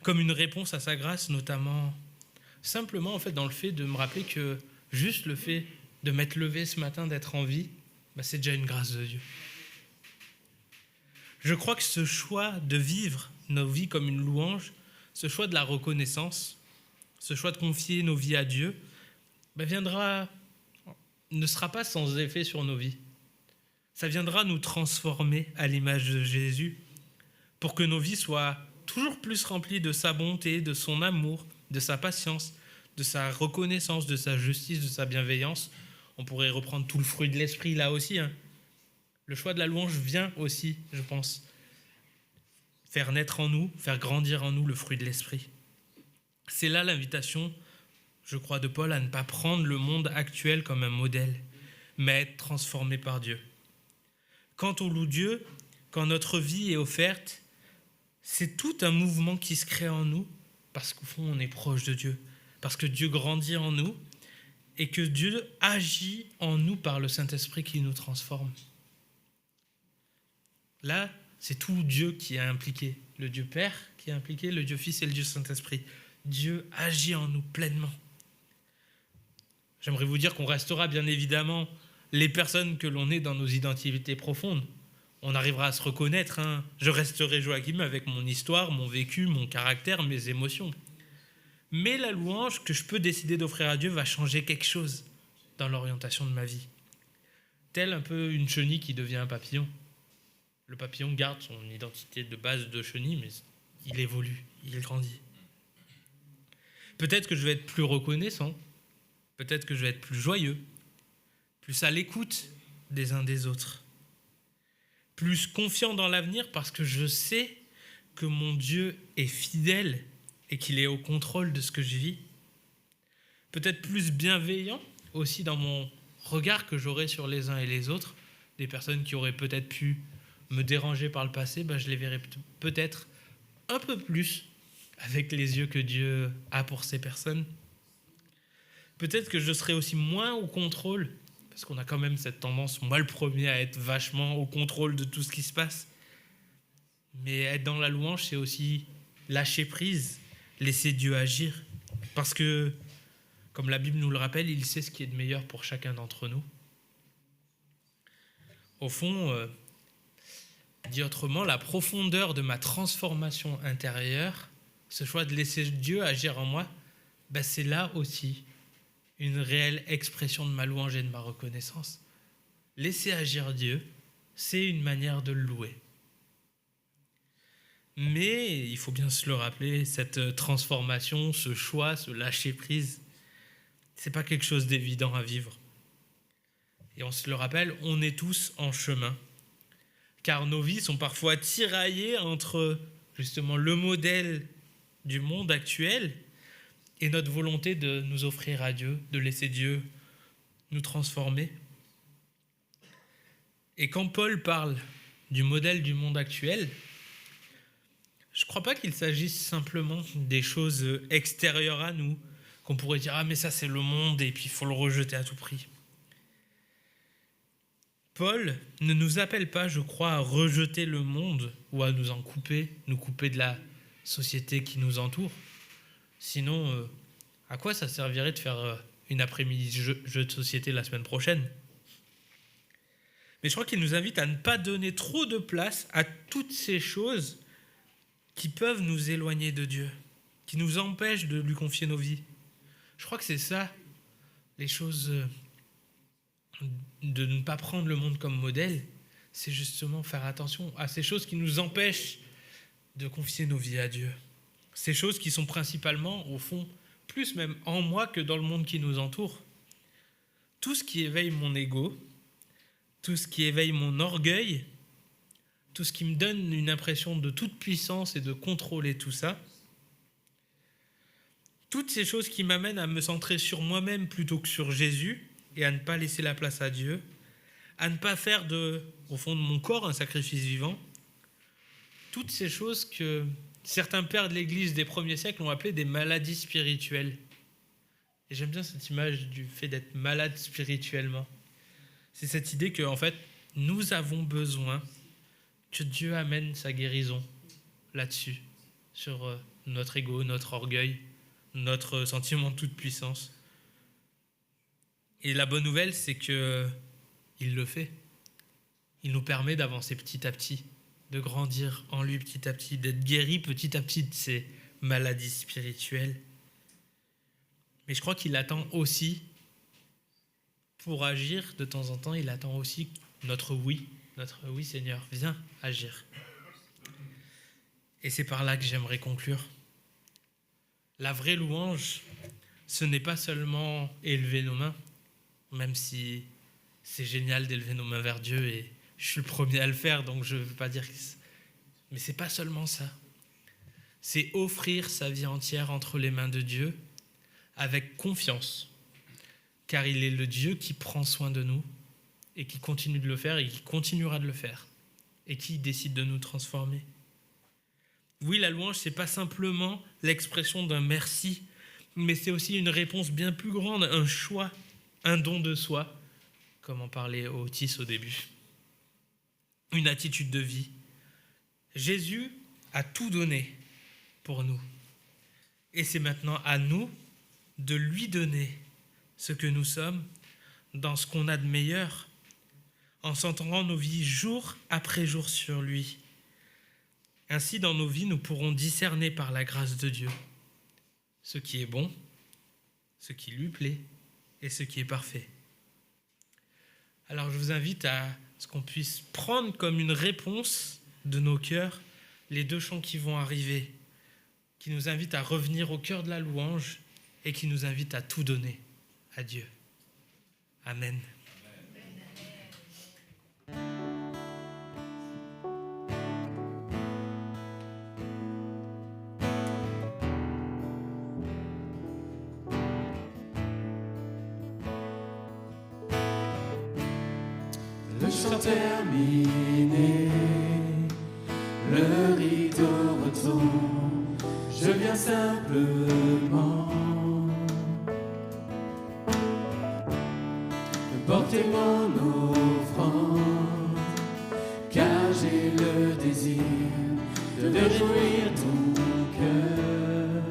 comme une réponse à sa grâce, notamment simplement en fait dans le fait de me rappeler que juste le fait de m'être levé ce matin, d'être en vie, c'est déjà une grâce de Dieu. Je crois que ce choix de vivre nos vies comme une louange, ce choix de la reconnaissance, ce choix de confier nos vies à Dieu, ne sera pas sans effet sur nos vies. Ça viendra nous transformer à l'image de Jésus, pour que nos vies soient toujours plus remplies de sa bonté, de son amour, de sa patience, de sa reconnaissance, de sa justice, de sa bienveillance. On pourrait reprendre tout le fruit de l'esprit là aussi. Le choix de la louange vient aussi, je pense, faire naître en nous, faire grandir en nous le fruit de l'esprit. C'est là l'invitation, je crois, de Paul à ne pas prendre le monde actuel comme un modèle, mais à être transformé par Dieu. Quand on loue Dieu, quand notre vie est offerte, c'est tout un mouvement qui se crée en nous, parce qu'au fond, on est proche de Dieu, parce que Dieu grandit en nous, et que Dieu agit en nous par le Saint-Esprit qui nous transforme. Là, c'est tout Dieu qui est impliqué, le Dieu Père qui est impliqué, le Dieu Fils et le Dieu Saint-Esprit. Dieu agit en nous pleinement. J'aimerais vous dire qu'on restera bien évidemment les personnes que l'on est dans nos identités profondes. On arrivera à se reconnaître. Je resterai Joachim avec mon histoire, mon vécu, mon caractère, mes émotions. Mais la louange que je peux décider d'offrir à Dieu va changer quelque chose dans l'orientation de ma vie. Tel un peu une chenille qui devient un papillon. Le papillon garde son identité de base de chenille, mais il évolue, il grandit. Peut-être que je vais être plus reconnaissant, peut-être que je vais être plus joyeux, plus à l'écoute des uns des autres, plus confiant dans l'avenir parce que je sais que mon Dieu est fidèle et qu'il est au contrôle de ce que je vis. Peut-être plus bienveillant aussi dans mon regard que j'aurai sur les uns et les autres. Des personnes qui auraient peut-être pu me déranger par le passé, je les verrai peut-être un peu plus avec les yeux que Dieu a pour ces personnes. Peut-être que je serai aussi moins au contrôle, parce qu'on a quand même cette tendance, moi le premier, à être vachement au contrôle de tout ce qui se passe. Mais être dans la louange, c'est aussi lâcher prise, laisser Dieu agir. Parce que, comme la Bible nous le rappelle, il sait ce qui est de meilleur pour chacun d'entre nous. Au fond, dit autrement, la profondeur de ma transformation intérieure, ce choix de laisser Dieu agir en moi, c'est là aussi une réelle expression de ma louange et de ma reconnaissance. Laisser agir Dieu, c'est une manière de le louer. Mais il faut bien se le rappeler, cette transformation, ce choix, ce lâcher-prise, c'est pas quelque chose d'évident à vivre. Et on se le rappelle, on est tous en chemin. Car nos vies sont parfois tiraillées entre justement le modèle du monde actuel et notre volonté de nous offrir à Dieu, de laisser Dieu nous transformer. Et quand Paul parle du modèle du monde actuel, je ne crois pas qu'il s'agisse simplement des choses extérieures à nous, qu'on pourrait dire « Ah, mais ça, c'est le monde, et puis il faut le rejeter à tout prix ». Paul ne nous appelle pas, je crois, à rejeter le monde ou à nous en couper, nous couper de la société qui nous entoure. Sinon, à quoi ça servirait de faire une après-midi jeu de société la semaine prochaine ? Mais je crois qu'il nous invite à ne pas donner trop de place à toutes ces choses qui peuvent nous éloigner de Dieu, qui nous empêchent de lui confier nos vies. Je crois que c'est ça, les choses de ne pas prendre le monde comme modèle, c'est justement faire attention à ces choses qui nous empêchent de confier nos vies à Dieu. Ces choses qui sont principalement, au fond, plus même en moi que dans le monde qui nous entoure. Tout ce qui éveille mon ego, tout ce qui éveille mon orgueil, tout ce qui me donne une impression de toute puissance et de contrôler tout ça, toutes ces choses qui m'amènent à me centrer sur moi-même plutôt que sur Jésus et à ne pas laisser la place à Dieu, à ne pas faire au fond de mon corps un sacrifice vivant, toutes ces choses que certains pères de l'Église des premiers siècles ont appelées des maladies spirituelles. Et j'aime bien cette image du fait d'être malade spirituellement. C'est cette idée que, en fait, nous avons besoin que Dieu amène sa guérison là-dessus, sur notre ego, notre orgueil, notre sentiment de toute puissance. Et la bonne nouvelle, c'est qu'il le fait. Il nous permet d'avancer petit à petit, de grandir en lui petit à petit, d'être guéri petit à petit de ces maladies spirituelles. Mais je crois qu'il attend aussi, pour agir de temps en temps, il attend aussi notre oui Seigneur, viens agir. Et c'est par là que j'aimerais conclure. La vraie louange, ce n'est pas seulement élever nos mains, même si c'est génial d'élever nos mains vers Dieu et je suis le premier à le faire, donc je ne veux pas dire que... Mais ce n'est pas seulement ça. C'est offrir sa vie entière entre les mains de Dieu avec confiance, car il est le Dieu qui prend soin de nous et qui continue de le faire et qui continuera de le faire et qui décide de nous transformer. Oui, la louange, ce n'est pas simplement l'expression d'un merci, mais c'est aussi une réponse bien plus grande, un choix, un don de soi, comme en parlait Otis au début. Une attitude de vie. Jésus a tout donné pour nous. Et c'est maintenant à nous de lui donner ce que nous sommes dans ce qu'on a de meilleur, en centrant nos vies jour après jour sur lui. Ainsi, dans nos vies, nous pourrons discerner par la grâce de Dieu ce qui est bon, ce qui lui plaît et ce qui est parfait. Alors je vous invite à ce qu'on puisse prendre comme une réponse de nos cœurs les 2 chants qui vont arriver, qui nous invitent à revenir au cœur de la louange et qui nous invitent à tout donner à Dieu. Amen. Le chant terminé, le rideau retombe, je viens simplement porter mon offrande, car j'ai le désir de réjouir ton cœur.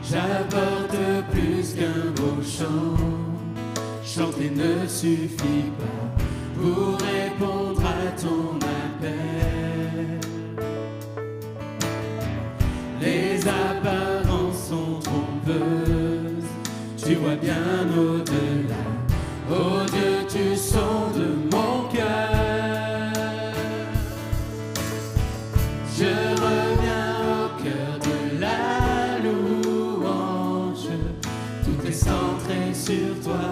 J'apporte plus qu'un beau chant, chanter ne suffit pas pour répondre à ton appel. Les apparences sont trompeuses, tu vois bien au-delà. Oh Dieu, tu sondes mon cœur. Je reviens au cœur de la louange, tout est centré sur toi.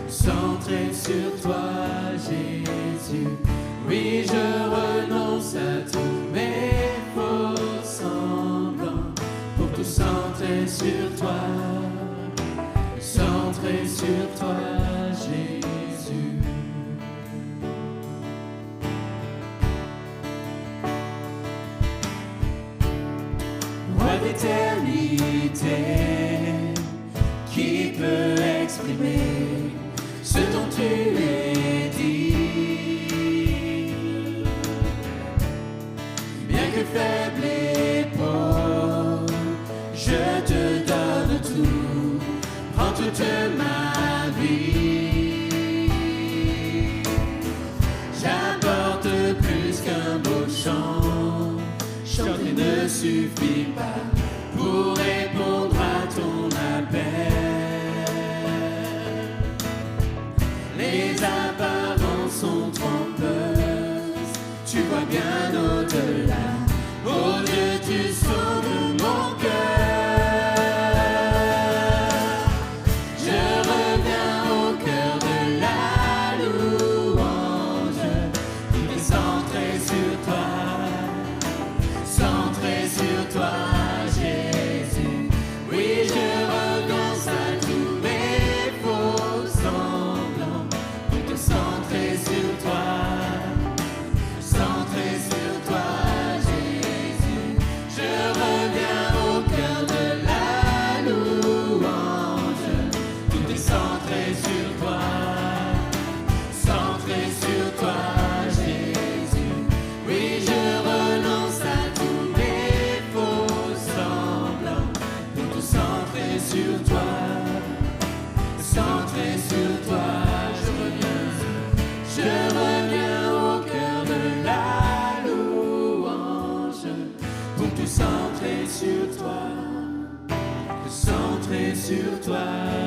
Centré sur toi, Jésus. Oui, je renonce à tous mes faux semblants pour tout centrer sur toi. Centré sur toi, Jésus. Roi d'éternité, qui peut exprimer ce dont tu es dit, bien que faible et pauvre, je te donne tout, prends toute ma vie. J'apporte plus qu'un beau chant, chanter ne suffit pas pour répondre à ton appel. Les apparences sont trompeuses, tu vois bien au-delà. Oh Dieu, tu sondes mon cœur. Je reviens au cœur de la louange, tout est centré sur toi, centré sur toi, Jésus. Oui, je renonce à tous mes faux semblants, centré sur toi, centré sur toi, Jésus. Je reviens au cœur de la louange, tout est centré sur toi, centré sur toi, Jésus. Oui, je renonce à tous mes faux semblants, tout centré sur toi, centré sur toi. Je reviens au cœur de la louange, pour tout centrer sur toi,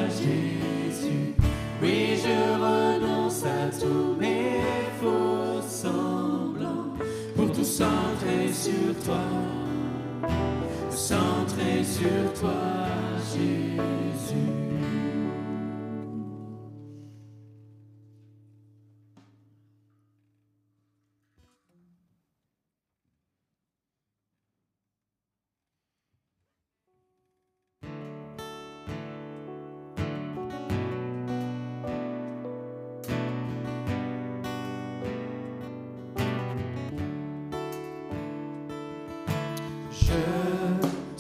Jésus. Oui, je renonce à tous mes faux semblants, pour tout centrer sur toi, centrer sur toi, Jésus.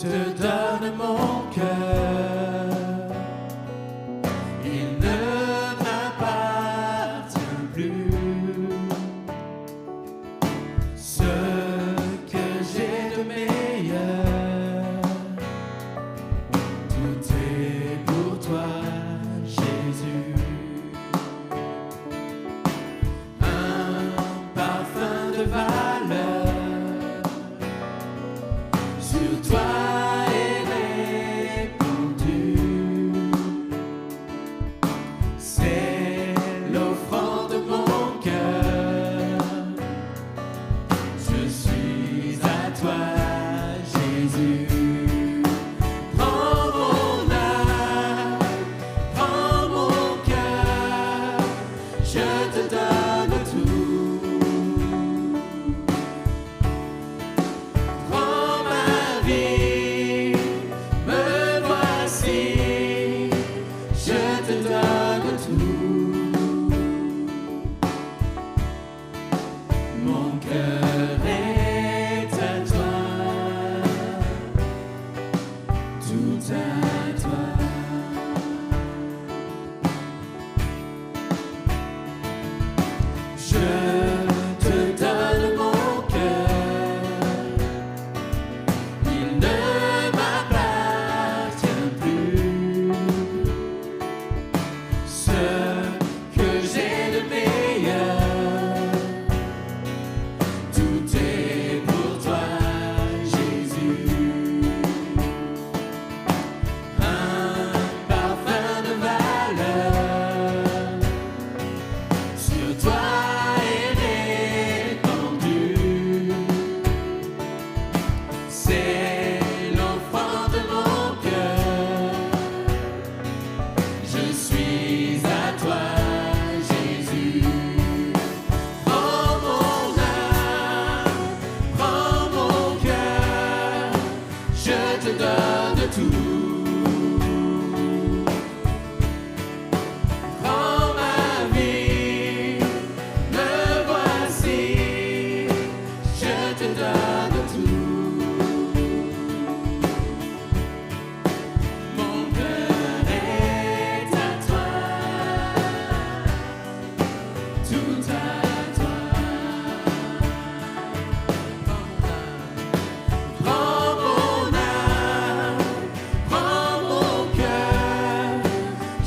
Je te donne mon cœur, il ne m'appartient plus. Ce que j'ai de meilleur, tout est pour toi, Jésus. Un parfum de valeur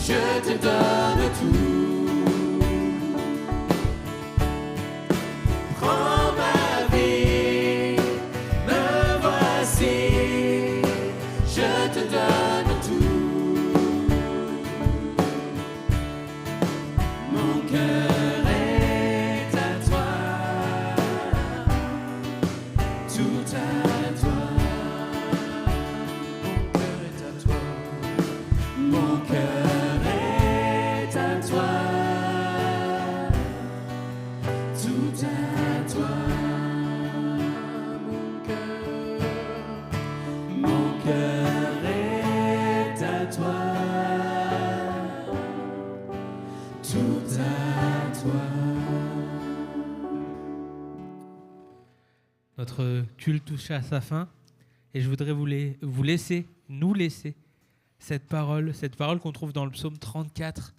je te donne tout. Prends ma vie, me voici, je te donne tout. Mon cœur est à toi, tout à toi. Mon cœur est à toi, tout à toi. Mon cœur est à toi, tout à toi. Notre culte touche à sa fin et je voudrais nous laisser cette parole qu'on trouve dans le psaume 34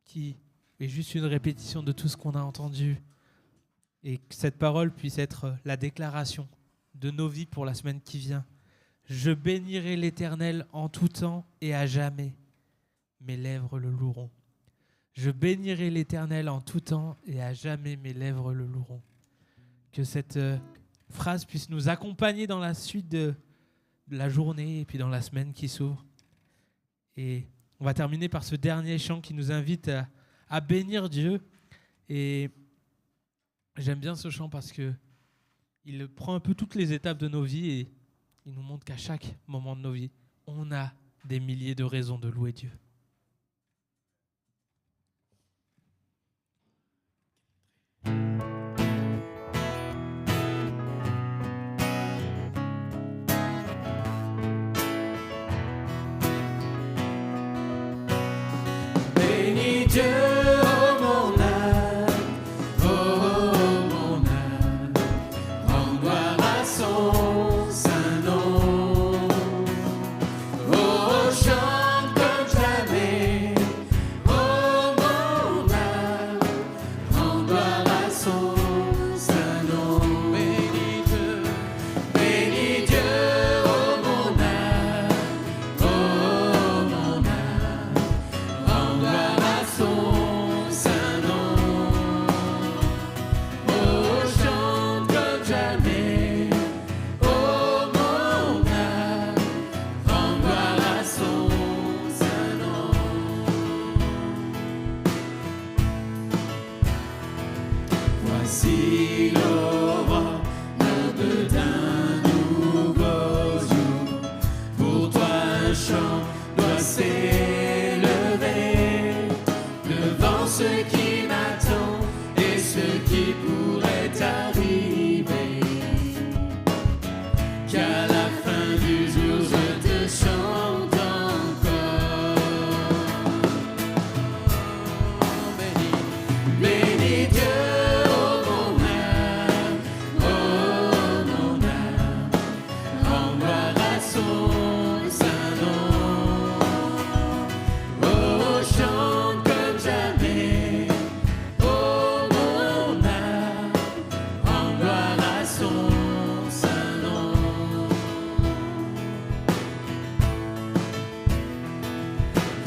qui est juste une répétition de tout ce qu'on a entendu et que cette parole puisse être la déclaration de nos vies pour la semaine qui vient. Je bénirai l'Éternel en tout temps et à jamais. Mes lèvres le loueront. Je bénirai l'Éternel en tout temps et à jamais mes lèvres le loueront. Que cette phrase puisse nous accompagner dans la suite de la journée et puis dans la semaine qui s'ouvre. Et on va terminer par ce dernier chant qui nous invite à bénir Dieu. Et j'aime bien ce chant parce que il prend un peu toutes les étapes de nos vies et il nous montre qu'à chaque moment de nos vies, on a des milliers de raisons de louer Dieu. Bénis Dieu, oh mon âme, oh mon âme, rends gloire à son saint nom. Oh, chante comme jamais, oh mon âme, rends gloire à son saint nom. Bénis Dieu, oh mon âme, oh mon âme, rends gloire à son saint nom. Oh, chante comme jamais, oh mon âme, rends gloire à son saint nom. Voici l'aurore, l'aube d'un nouveau jour. Pour toi un chant doit s'élever devant ce qui m'attend et ce qui pourrait arriver. Qu'à la fin du jour je te chante encore. Bénis Dieu, oh mon âme, rends gloire à son saint nom. Oh, chante comme jamais, oh mon âme, rends gloire à son saint nom.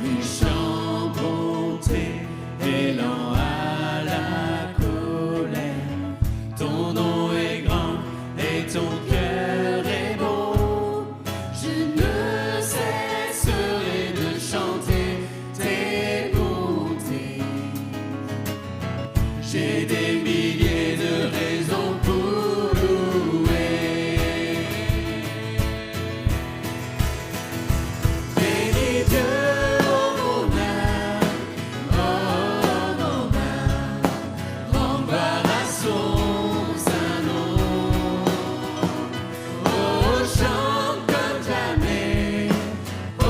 Riche en bonté et lent à la colère, ton nom est grand et ton cœur est bon. Je ne cesserai de chanter tes bontés. J'ai des milliers de raisons pour louer. Bénis Dieu, oh mon âme, rends gloire à son saint nom. Oh, chante comme jamais, oh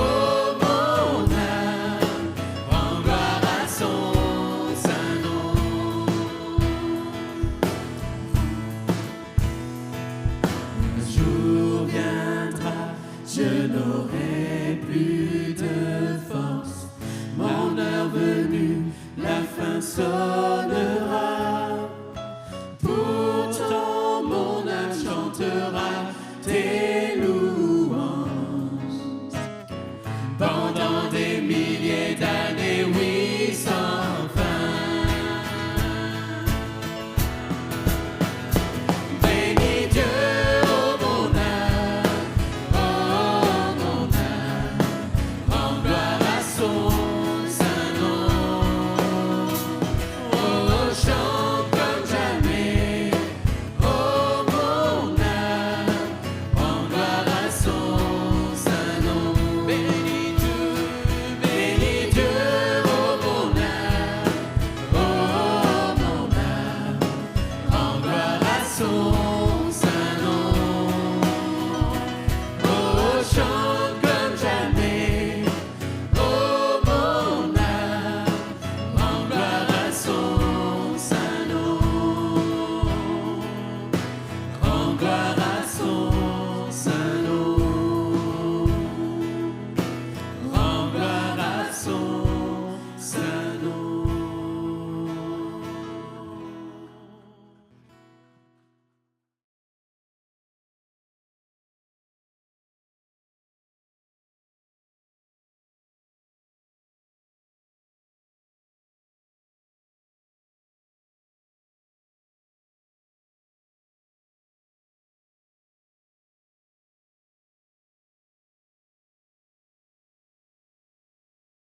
mon âme, rends gloire à son saint nom. Un jour viendra, je n'aurai plus de force. Mon heure venue, la fin sera.